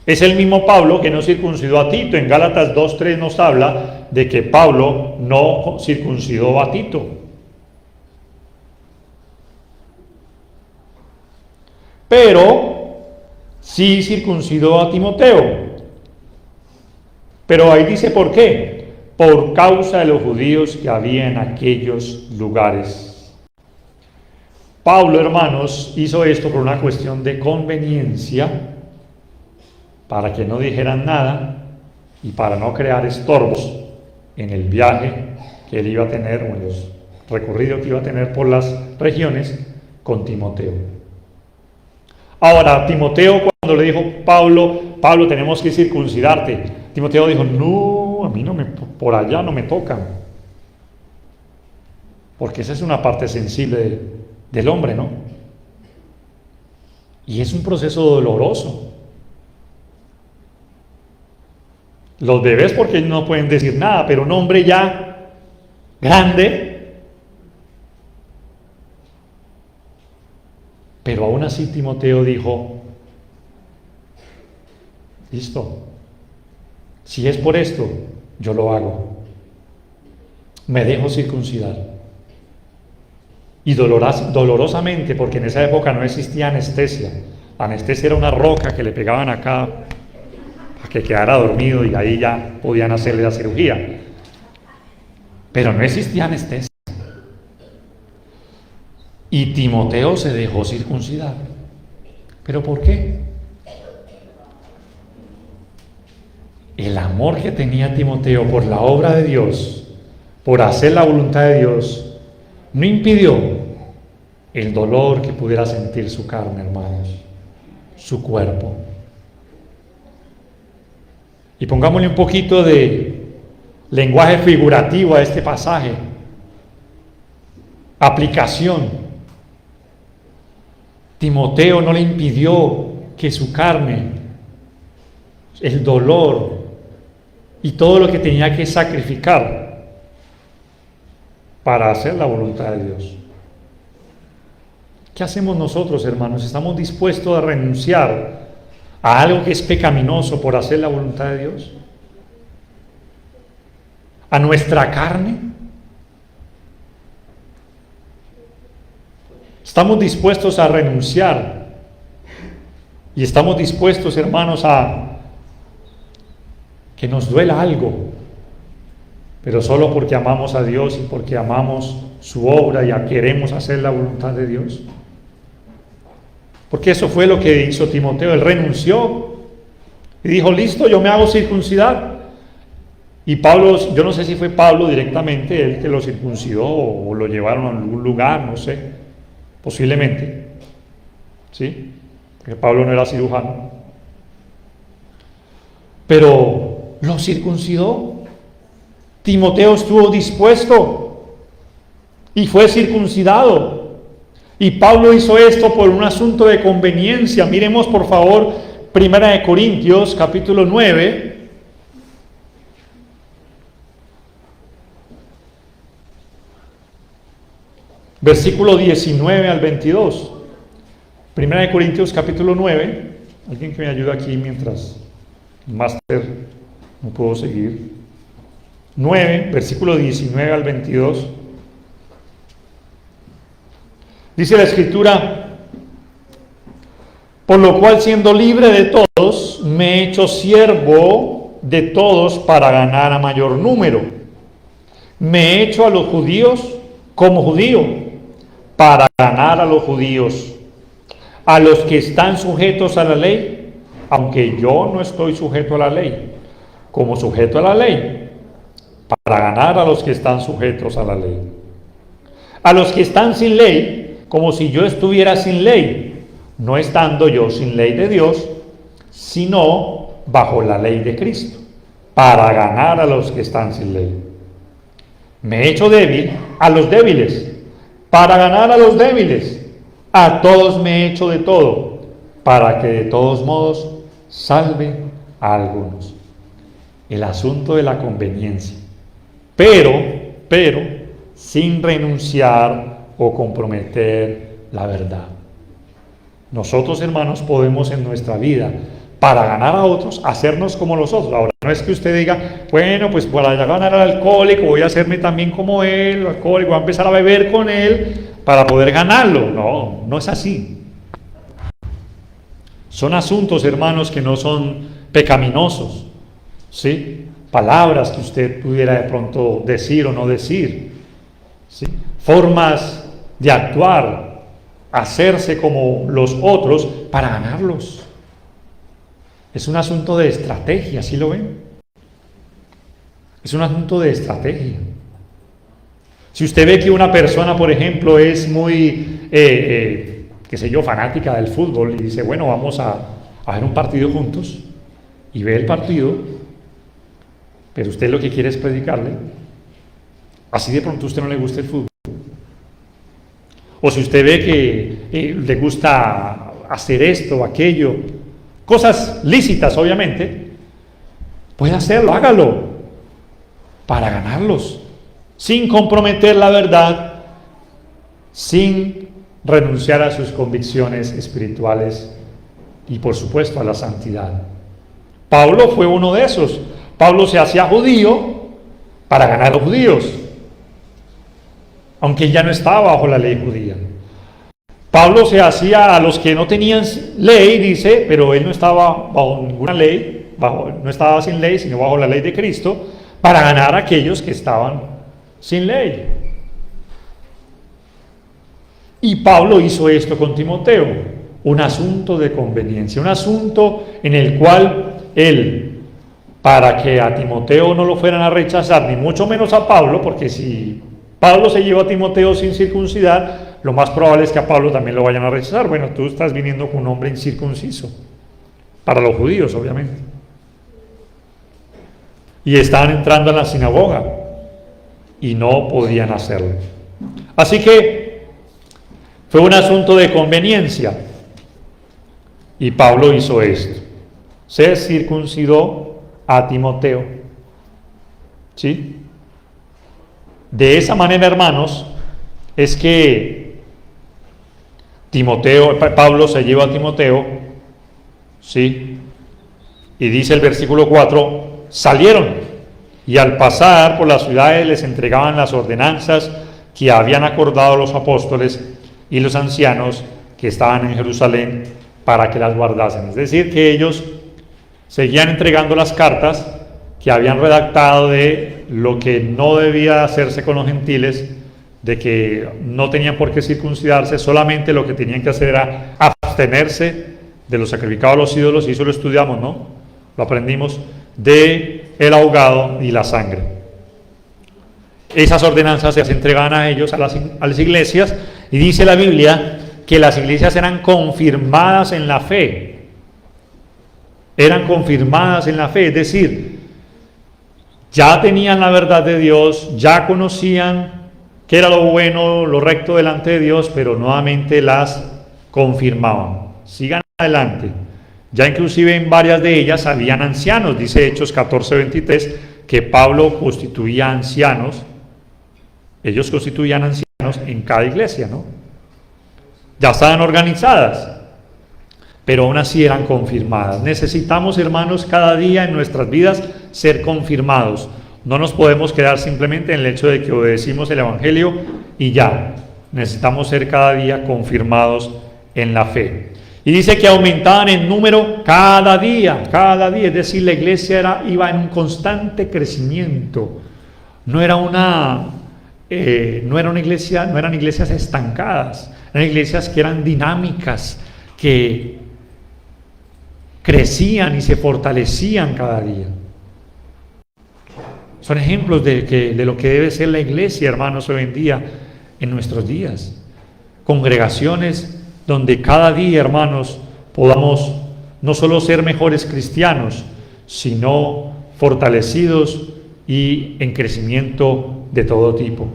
Es el mismo Pablo que no circuncidó a Tito. En Gálatas 2:3 nos habla de que Pablo no circuncidó a Tito. Pero sí circuncidó a Timoteo. Pero ahí dice por qué. Por causa de los judíos que había en aquellos lugares. Pablo, hermanos, hizo esto por una cuestión de conveniencia, para que no dijeran nada y para no crear estorbos en el viaje que él iba a tener, o en los recorridos que iba a tener por las regiones con Timoteo. Ahora, Timoteo, cuando le dijo Pablo, tenemos que circuncidarte, Timoteo dijo, no, a mí por allá no me tocan, porque esa es una parte sensible del hombre, ¿no? Y es un proceso doloroso. Los bebés porque ellos no pueden decir nada, pero un hombre ya grande. Pero aún así Timoteo dijo, listo, si es por esto, yo lo hago. Me dejo circuncidar. Y dolorosamente, porque en esa época no existía anestesia. La anestesia era una roca que le pegaban acá para que quedara dormido y ahí ya podían hacerle la cirugía. Pero no existía anestesia. Y Timoteo se dejó circuncidar. ¿Pero por qué? El amor que tenía Timoteo por la obra de Dios, por hacer la voluntad de Dios, no impidió el dolor que pudiera sentir su carne, hermanos, su cuerpo. Y pongámosle un poquito de lenguaje figurativo a este pasaje. Aplicación. Timoteo no le impidió que su carne, el dolor y todo lo que tenía que sacrificar para hacer la voluntad de Dios. ¿Qué hacemos nosotros, hermanos? ¿Estamos dispuestos a renunciar a algo que es pecaminoso por hacer la voluntad de Dios? ¿A nuestra carne? ¿Estamos dispuestos a renunciar? Y estamos dispuestos, hermanos, a que nos duela algo, pero solo porque amamos a Dios y porque amamos su obra y queremos hacer la voluntad de Dios. Porque eso fue lo que hizo Timoteo. Él renunció y dijo, listo, yo me hago circuncidar. Y Pablo, yo no sé si fue Pablo directamente el que lo circuncidó o lo llevaron a algún lugar, no sé, posiblemente, ¿sí? Porque Pablo no era cirujano. Pero lo circuncidó. Timoteo estuvo dispuesto y fue circuncidado. Y Pablo hizo esto por un asunto de conveniencia. Miremos por favor 1 Corintios capítulo 9. Versículo 19 al 22. 1 Corintios capítulo 9. Alguien que me ayude aquí mientras el máster no puedo seguir. 9, versículo 19 al 22. Dice la Escritura, por lo cual siendo libre de todos, me he hecho siervo de todos para ganar a mayor número. Me he hecho a los judíos como judío, para ganar a los judíos. A los que están sujetos a la ley, aunque yo no estoy sujeto a la ley, como sujeto a la ley, para ganar a los que están sujetos a la ley. A los que están sin ley, como si yo estuviera sin ley, no estando yo sin ley de Dios, sino bajo la ley de Cristo, para ganar a los que están sin ley. Me he hecho débil a los débiles, para ganar a los débiles. A todos me he hecho de todo, para que de todos modos salve a algunos. El asunto de la conveniencia. Pero, sin renunciar o comprometer la verdad. Nosotros, hermanos, podemos en nuestra vida, para ganar a otros, hacernos como los otros. Ahora, no es que usted diga, bueno, pues para ganar al alcohólico, voy a hacerme también como él, alcohólico, voy a empezar a beber con él para poder ganarlo. No, no es así. Son asuntos, hermanos, que no son pecaminosos, ¿sí? Palabras que usted pudiera de pronto decir o no decir, ¿sí? Formas de actuar, hacerse como los otros para ganarlos. Es un asunto de estrategia, ¿sí lo ven? Es un asunto de estrategia. Si usted ve que una persona, por ejemplo, es muy, qué sé yo, fanática del fútbol y dice, bueno, vamos a ver un partido juntos, y ve el partido, pero usted lo que quiere es predicarle, así de pronto a usted no le gusta el fútbol. O si usted ve que le gusta hacer esto o aquello, cosas lícitas obviamente, puede hacerlo, hágalo, para ganarlos, sin comprometer la verdad, sin renunciar a sus convicciones espirituales y por supuesto a la santidad. Pablo fue uno de esos. Pablo se hacía judío para ganar a los judíos, aunque ya no estaba bajo la ley judía. Pablo se hacía a los que no tenían ley, dice, pero él no estaba bajo ninguna ley, no estaba sin ley, sino bajo la ley de Cristo, para ganar a aquellos que estaban sin ley. Y Pablo hizo esto con Timoteo, un asunto de conveniencia, un asunto en el cual él, para que a Timoteo no lo fueran a rechazar, ni mucho menos a Pablo, porque si Pablo se llevó a Timoteo sin circuncidar, lo más probable es que a Pablo también lo vayan a rechazar. Bueno, tú estás viniendo con un hombre incircunciso, para los judíos obviamente, y estaban entrando a la sinagoga y no podían hacerlo. Así que fue un asunto de conveniencia y Pablo hizo esto, se circuncidó a Timoteo, ¿sí? De esa manera, hermanos, es que Pablo se lleva a Timoteo, ¿sí? Y dice el versículo 4, salieron y al pasar por las ciudades les entregaban las ordenanzas que habían acordado los apóstoles y los ancianos que estaban en Jerusalén para que las guardasen. Es decir, que ellos seguían entregando las cartas que habían redactado de lo que no debía hacerse con los gentiles, de que no tenían por qué circuncidarse, solamente lo que tenían que hacer era abstenerse de los sacrificados a los ídolos, y eso lo estudiamos, ¿no? Lo aprendimos, de el ahogado y la sangre. Esas ordenanzas se entregaban a ellos, a las iglesias, y dice la Biblia que las iglesias eran confirmadas en la fe. Eran confirmadas en la fe, es decir, ya tenían la verdad de Dios, ya conocían qué era lo bueno, lo recto delante de Dios, pero nuevamente las confirmaban. Sigan adelante. Ya inclusive en varias de ellas habían ancianos, dice Hechos 14:23, que Pablo constituía ancianos. Ellos constituían ancianos en cada iglesia, ¿no? Ya estaban organizadas, pero aún así eran confirmadas. Necesitamos, hermanos, cada día en nuestras vidas ser confirmados. No nos podemos quedar simplemente en el hecho de que obedecimos el Evangelio y ya. Necesitamos ser cada día confirmados en la fe. Y dice que aumentaban en número cada día, es decir, la iglesia iba en un constante crecimiento. No eran iglesias estancadas, eran iglesias que eran dinámicas, que crecían y se fortalecían cada día. Son ejemplos de lo que debe ser la iglesia, hermanos, hoy en día, en nuestros días. Congregaciones donde cada día, hermanos, podamos no solo ser mejores cristianos, sino fortalecidos y en crecimiento de todo tipo.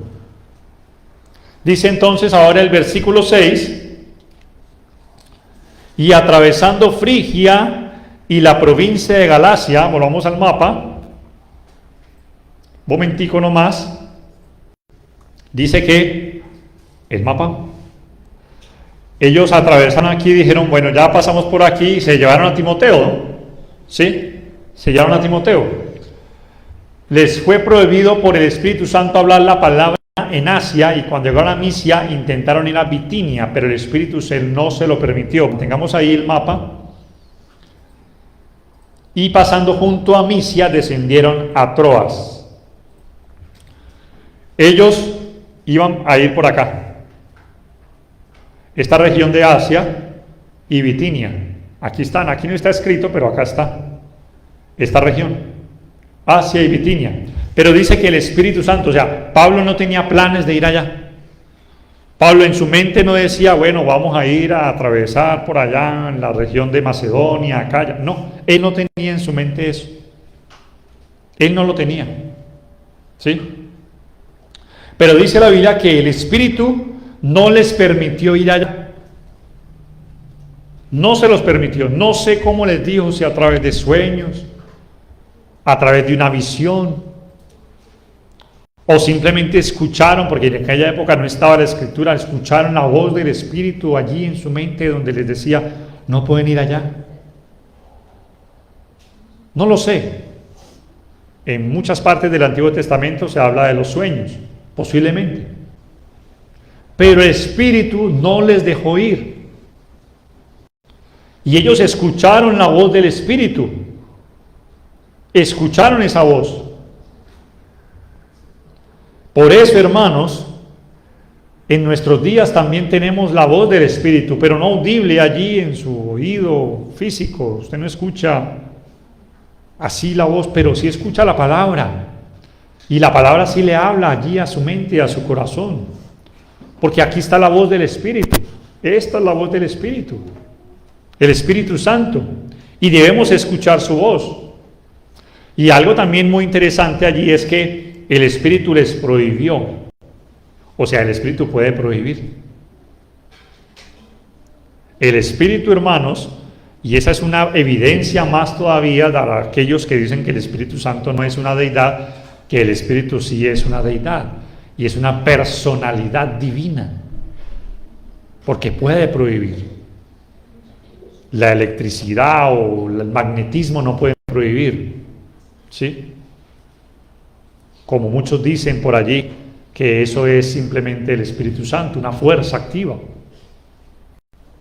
Dice entonces ahora el versículo 6, y atravesando Frigia y la provincia de Galacia, volvamos al mapa, momentico nomás, dice que el mapa, ellos atravesaron aquí y dijeron, bueno, ya pasamos por aquí, y se llevaron a Timoteo, ¿no? ¿Sí? Se llevaron a Timoteo. Les fue prohibido por el Espíritu Santo hablar la palabra en Asia, y cuando llegaron a Misia intentaron ir a Bitinia, pero el Espíritu no se lo permitió. Tengamos ahí el mapa. Y pasando junto a Misia descendieron a Troas. Ellos iban a ir por acá, esta región de Asia y Bitinia. Aquí están, aquí no está escrito, pero acá está esta región, Asia y Bitinia. Pero dice que el Espíritu Santo, o sea, Pablo no tenía planes de ir allá. Pablo en su mente no decía, bueno, vamos a ir a atravesar por allá en la región de Macedonia, acá. No, él no tenía en su mente eso. Él no lo tenía. ¿Sí? Pero dice la Biblia que el Espíritu no les permitió ir allá. No se los permitió. No sé cómo les dijo, si a través de sueños, a través de una visión, o simplemente escucharon, porque en aquella época no estaba la escritura, escucharon la voz del Espíritu allí en su mente donde les decía, no pueden ir allá. No lo sé. En muchas partes del Antiguo Testamento se habla de los sueños, posiblemente. Pero el Espíritu no les dejó ir. Y ellos escucharon la voz del Espíritu. Escucharon esa voz. Por eso, hermanos, en nuestros días también tenemos la voz del Espíritu, pero no audible allí en su oído físico. Usted no escucha así la voz, pero sí escucha la palabra. Y la palabra sí le habla allí a su mente y a su corazón. Porque aquí está la voz del Espíritu. Esta es la voz del Espíritu. El Espíritu Santo. Y debemos escuchar su voz. Y algo también muy interesante allí es que el Espíritu les prohibió. O sea, el Espíritu puede prohibir. El Espíritu, hermanos, y esa es una evidencia más todavía para aquellos que dicen que el Espíritu Santo no es una deidad, que el Espíritu sí es una deidad, y es una personalidad divina, porque puede prohibir. La electricidad o el magnetismo no pueden prohibir, ¿sí? Como muchos dicen por allí, que eso es simplemente el Espíritu Santo, una fuerza activa.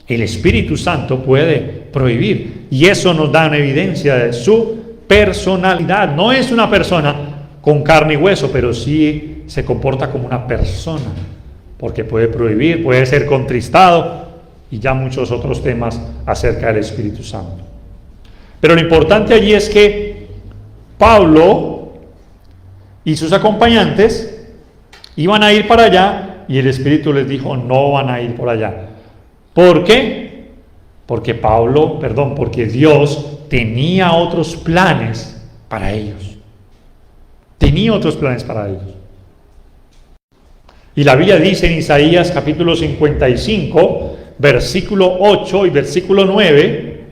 El Espíritu Santo puede prohibir, y eso nos da una evidencia de su personalidad. No es una persona con carne y hueso, pero sí se comporta como una persona, porque puede prohibir, puede ser contristado, y ya muchos otros temas acerca del Espíritu Santo. Pero lo importante allí es que Pablo y sus acompañantes iban a ir para allá, y el Espíritu les dijo, no van a ir por allá. ¿Por qué? Porque porque Dios tenía otros planes para ellos. Tenía otros planes para ellos. Y la Biblia dice en Isaías capítulo 55, versículo 8 y versículo 9,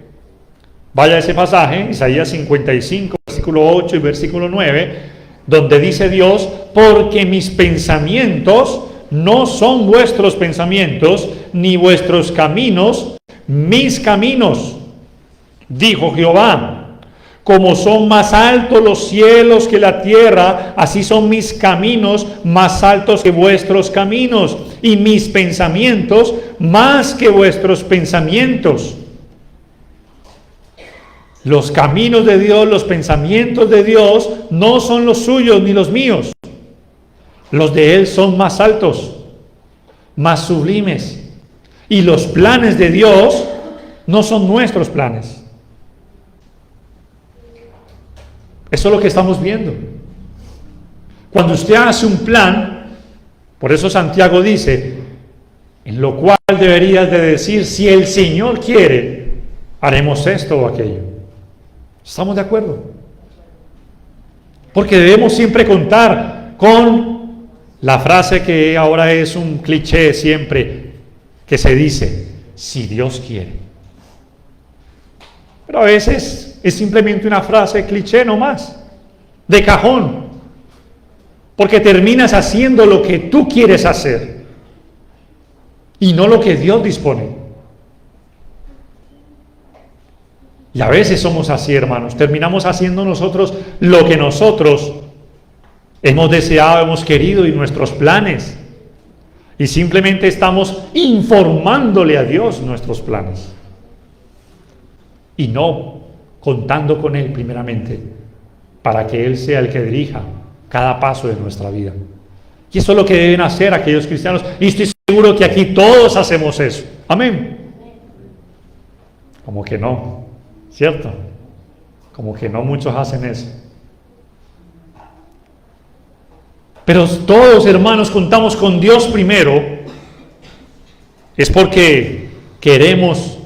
vaya a ese pasaje, Isaías 55, versículo 8 y versículo 9, donde dice Dios, porque mis pensamientos no son vuestros pensamientos, ni vuestros caminos, mis caminos, dijo Jehová. Como son más altos los cielos que la tierra, así son mis caminos más altos que vuestros caminos, y mis pensamientos más que vuestros pensamientos. Los caminos de Dios, los pensamientos de Dios no son los suyos ni los míos. Los de Él son más altos, más sublimes. Y los planes de Dios no son nuestros planes. Eso es lo que estamos viendo. Cuando usted hace un plan, por eso Santiago dice, en lo cual deberías de decir, si el Señor quiere, haremos esto o aquello. ¿Estamos de acuerdo? Porque debemos siempre contar con la frase que ahora es un cliché siempre, que se dice, si Dios quiere. Pero a veces es simplemente una frase cliché nomás, de cajón, porque terminas haciendo lo que tú quieres hacer y no lo que Dios dispone. Y a veces somos así, hermanos, terminamos haciendo nosotros lo que nosotros hemos deseado, hemos querido y nuestros planes, y simplemente estamos informándole a Dios nuestros planes y no contando con Él primeramente para que Él sea el que dirija cada paso de nuestra vida. Y eso es lo que deben hacer aquellos cristianos, y estoy seguro que aquí todos hacemos eso. Amén. Como que no, ¿cierto? Como que no muchos hacen eso. Pero todos, hermanos, contamos con Dios primero, es porque queremos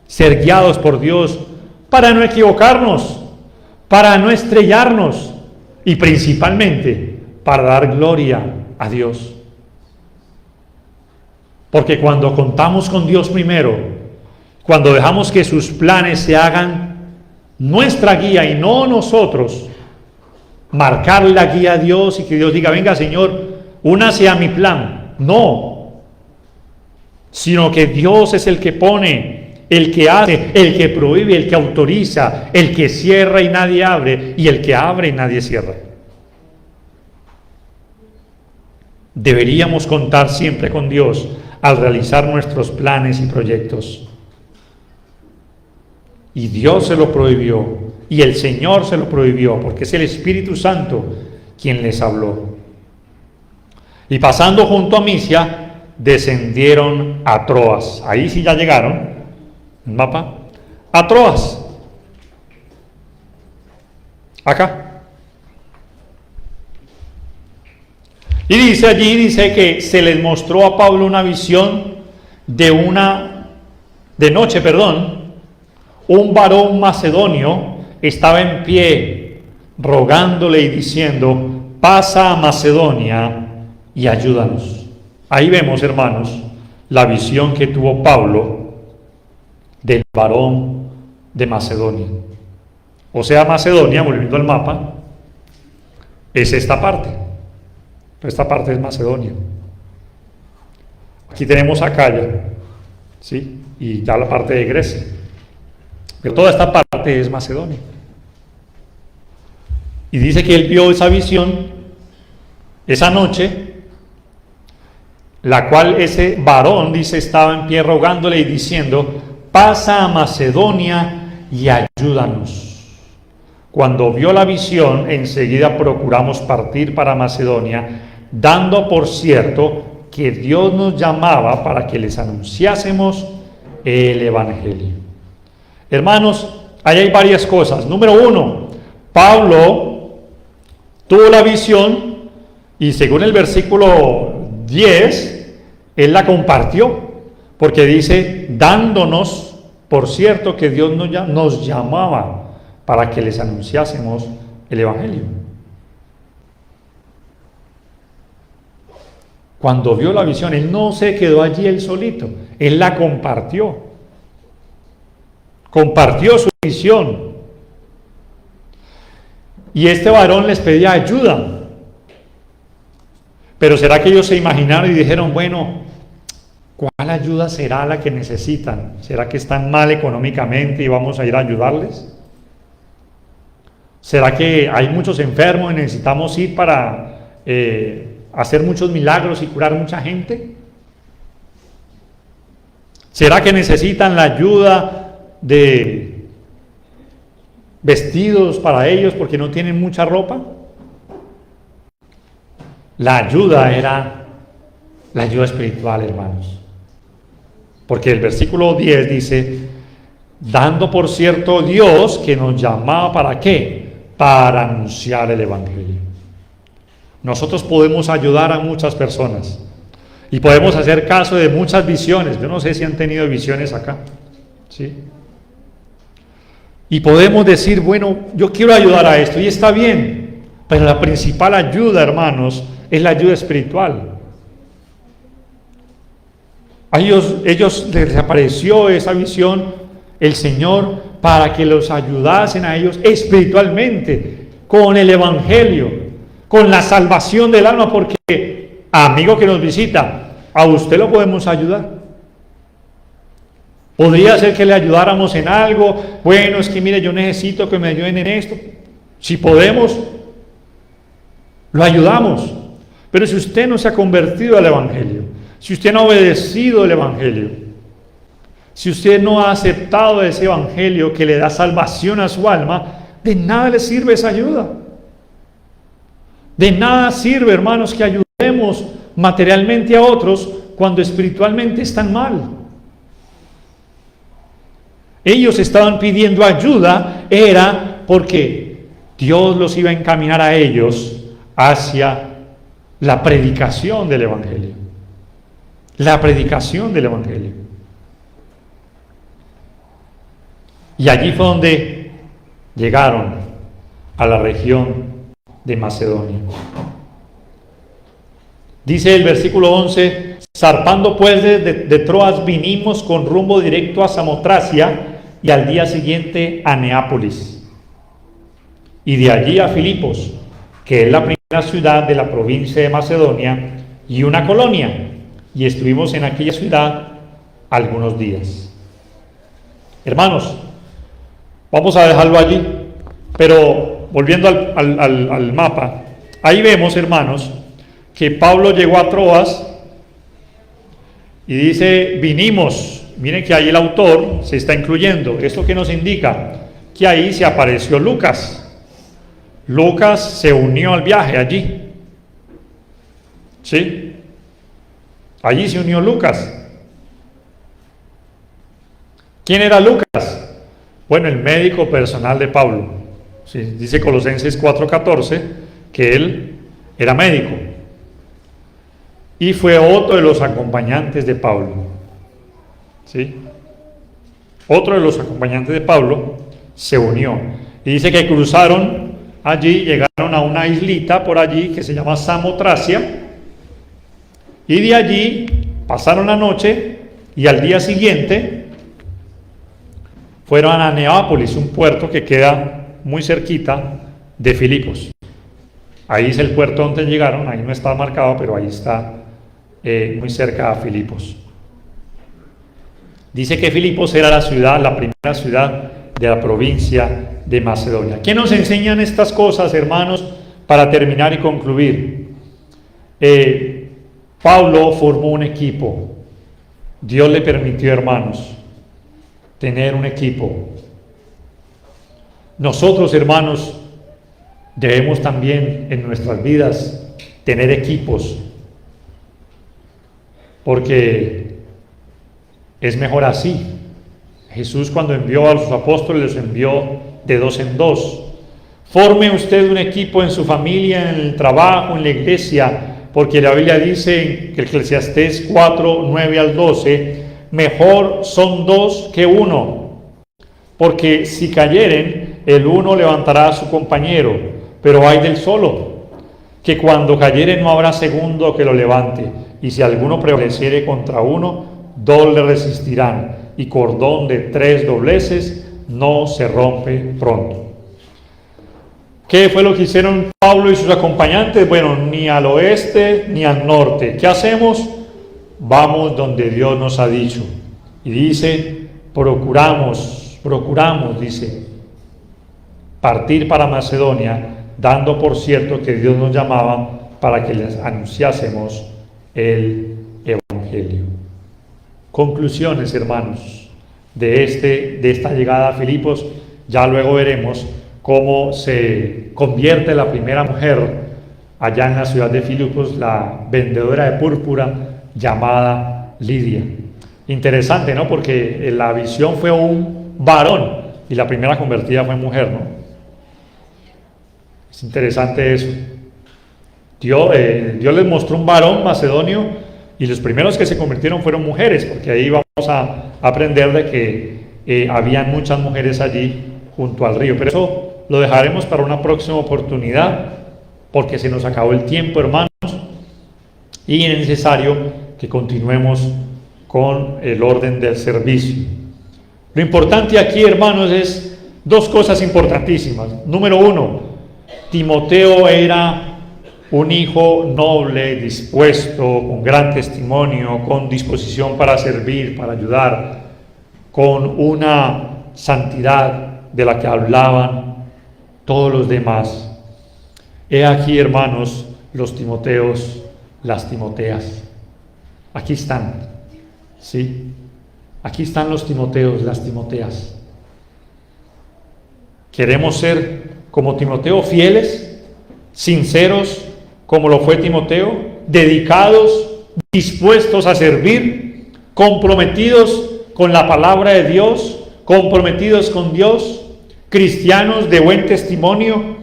ser guiados por Dios para no equivocarnos, para no estrellarnos y principalmente para dar gloria a Dios. Porque cuando contamos con Dios primero, cuando dejamos que sus planes se hagan nuestra guía y no nosotros, marcar la guía a Dios y que Dios diga, venga Señor, únase a mi plan. No, sino que Dios es el que pone, el que hace, el que prohíbe, el que autoriza, el que cierra y nadie abre, y el que abre y nadie cierra. Deberíamos contar siempre con Dios al realizar nuestros planes y proyectos. Y Dios se lo prohibió, y el Señor se lo prohibió, porque es el Espíritu Santo quien les habló. Y pasando junto a Misia, descendieron a Troas. Ahí sí ya llegaron, el mapa, a Troas. Acá. Y dice allí, dice que se les mostró a Pablo una visión de noche, un varón macedonio estaba en pie rogándole y diciendo, pasa a Macedonia y ayúdanos. Ahí vemos, hermanos, la visión que tuvo Pablo del varón de Macedonia. O sea, Macedonia, volviendo al mapa, es esta parte. Esta parte es Macedonia. Aquí tenemos Acaya, ¿sí? Y ya la parte de Grecia. Pero toda esta parte es Macedonia. Y dice que él vio esa visión, esa noche, la cual ese varón, dice, estaba en pie rogándole y diciendo, pasa a Macedonia y ayúdanos. Cuando vio la visión, enseguida procuramos partir para Macedonia, dando por cierto que Dios nos llamaba para que les anunciásemos el Evangelio. Hermanos, ahí hay varias cosas. Número uno, Pablo tuvo la visión y según el versículo 10, él la compartió, porque dice, dándonos por cierto que Dios nos llamaba para que les anunciásemos el Evangelio. Cuando vio la visión, él no se quedó allí él solito, él la compartió su visión. Y este varón les pedía ayuda. Pero ¿será que ellos se imaginaron y dijeron, bueno, ¿cuál ayuda será la que necesitan? ¿Será que están mal económicamente y vamos a ir a ayudarles? ¿Será que hay muchos enfermos y necesitamos ir para hacer muchos milagros y curar mucha gente? ¿Será que necesitan la ayuda de vestidos para ellos porque no tienen mucha ropa? La ayuda era la ayuda espiritual, hermanos. Porque el versículo 10 dice, dando por cierto Dios que nos llamaba ¿para qué? Para anunciar el Evangelio. Nosotros podemos ayudar a muchas personas y podemos hacer caso de muchas visiones. Yo no sé si han tenido visiones acá, ¿sí? Y podemos decir, bueno, yo quiero ayudar a esto y está bien, pero la principal ayuda, hermanos, es la ayuda espiritual. A ellos les apareció esa visión, el Señor, para que los ayudasen a ellos espiritualmente, con el Evangelio, con la salvación del alma, porque, amigo que nos visita, a usted lo podemos ayudar. Podría ser que le ayudáramos en algo, bueno, es que mire, yo necesito que me ayuden en esto. Si podemos, lo ayudamos. Pero si usted no se ha convertido al Evangelio, si usted no ha obedecido el Evangelio, si usted no ha aceptado ese Evangelio que le da salvación a su alma, de nada le sirve esa ayuda. De nada sirve, hermanos, que ayudemos materialmente a otros cuando espiritualmente están mal. Ellos estaban pidiendo ayuda, era porque Dios los iba a encaminar a ellos hacia la predicación del Evangelio. La predicación del Evangelio. Y allí fue donde llegaron a la región de Macedonia. Dice el versículo 11, zarpando pues de Troas vinimos con rumbo directo a Samotracia y al día siguiente a Neápolis y de allí a Filipos, que es la primera ciudad de la provincia de Macedonia y una colonia, y estuvimos en aquella ciudad algunos días. Hermanos, vamos a dejarlo allí, pero volviendo al mapa, ahí vemos, hermanos, que Pablo llegó a Troas y dice, vinimos. Miren que ahí el autor se está incluyendo. ¿Esto qué nos indica? Que ahí se apareció Lucas. Lucas se unió al viaje allí. ¿Sí? Allí se unió Lucas. ¿Quién era Lucas? Bueno, el médico personal de Pablo. Sí, dice Colosenses 4:14 que él era médico. Y fue otro de los acompañantes de Pablo. ¿Sí? Otro de los acompañantes de Pablo se unió. Y dice que cruzaron allí, llegaron a una islita por allí que se llama Samotracia. Y de allí pasaron la noche y al día siguiente fueron a Neápolis, un puerto que queda muy cerquita de Filipos. Ahí es el puerto donde llegaron, ahí no está marcado, pero ahí está muy cerca a Filipos. Dice que Filipos era la primera ciudad de la provincia de Macedonia. ¿Qué nos enseñan estas cosas, hermanos, para terminar y concluir? Pablo formó un equipo. Dios le permitió, hermanos, tener un equipo. Nosotros, hermanos, debemos también en nuestras vidas tener equipos, porque es mejor así. Jesús, cuando envió a los apóstoles, los envió de 2 en 2. Forme usted un equipo en su familia, en el trabajo, en la iglesia, porque la Biblia dice en Eclesiastés 4:9 al 12, mejor son 2 que 1, porque si cayeren, el uno levantará a su compañero, pero hay del solo, que cuando cayere no habrá segundo que lo levante, y si alguno prevaleciere contra uno, 2 le resistirán, y cordón de 3 dobleces no se rompe pronto. ¿Qué fue lo que hicieron Pablo y sus acompañantes? Bueno, ni al oeste ni al norte. ¿Qué hacemos? Vamos donde Dios nos ha dicho. Y dice, procuramos, dice, partir para Macedonia, dando por cierto que Dios nos llamaba para que les anunciásemos el Evangelio. Conclusiones, hermanos, de esta llegada a Filipos. Ya luego veremos cómo se convierte la primera mujer allá en la ciudad de Filipos, la vendedora de púrpura llamada Lidia. Interesante, ¿no? Porque la visión fue un varón y la primera convertida fue mujer, ¿no? Es interesante eso. Dios les mostró un varón macedonio y los primeros que se convirtieron fueron mujeres, porque ahí vamos a aprender de que habían muchas mujeres allí junto al río. Pero eso lo dejaremos para una próxima oportunidad, porque se nos acabó el tiempo, hermanos, y es necesario que continuemos con el orden del servicio. Lo importante aquí, hermanos, es 2 cosas importantísimas. Número 1, Timoteo era un hijo noble, dispuesto, con gran testimonio, con disposición para servir, para ayudar, con una santidad de la que hablaban todos los demás. He aquí, hermanos, los Timoteos, las Timoteas. Aquí están, ¿sí? Aquí están los Timoteos, las Timoteas. ¿Queremos ser como Timoteo, fieles, sinceros, como lo fue Timoteo, dedicados, dispuestos a servir, comprometidos con la palabra de Dios, comprometidos con Dios, cristianos de buen testimonio,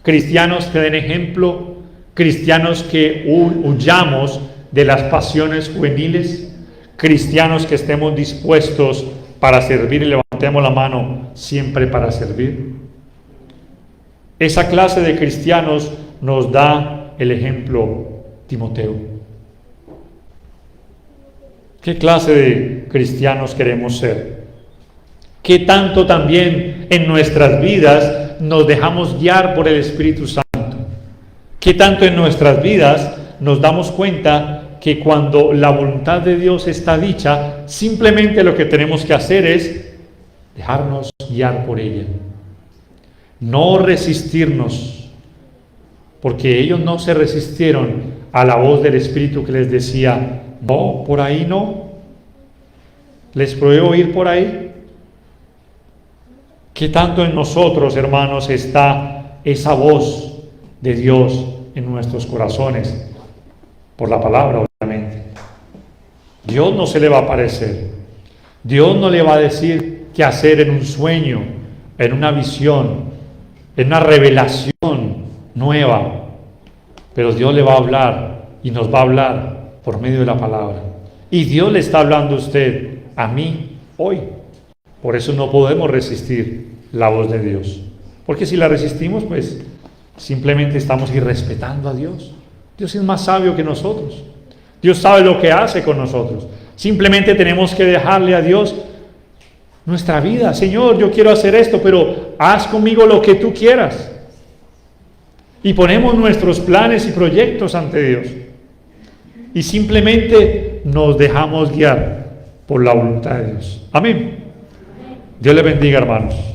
cristianos que den ejemplo, cristianos que huyamos de las pasiones juveniles, cristianos que estemos dispuestos para servir y levantemos la mano siempre para servir? Esa clase de cristianos nos da el ejemplo Timoteo. ¿Qué clase de cristianos queremos ser? ¿Qué tanto también en nuestras vidas nos dejamos guiar por el Espíritu Santo? ¿Qué tanto en nuestras vidas nos damos cuenta que cuando la voluntad de Dios está dicha, simplemente lo que tenemos que hacer es dejarnos guiar por ella? No resistirnos, porque ellos no se resistieron a la voz del Espíritu que les decía, no, por ahí no, les prohíbo ir por ahí. ¿Qué tanto en nosotros, hermanos, está esa voz de Dios en nuestros corazones? Por la palabra, obviamente. Dios no se le va a aparecer. Dios no le va a decir qué hacer en un sueño, en una visión, en una revelación nueva. Pero Dios le va a hablar y nos va a hablar por medio de la palabra. Y Dios le está hablando a usted, a mí, hoy. Por eso no podemos resistir la voz de Dios. Porque si la resistimos, pues simplemente estamos irrespetando a Dios. Dios es más sabio que nosotros. Dios sabe lo que hace con nosotros. Simplemente tenemos que dejarle a Dios nuestra vida. Señor, yo quiero hacer esto, pero haz conmigo lo que tú quieras. Y ponemos nuestros planes y proyectos ante Dios. Y simplemente nos dejamos guiar por la voluntad de Dios. Amén. Dios le bendiga, hermanos.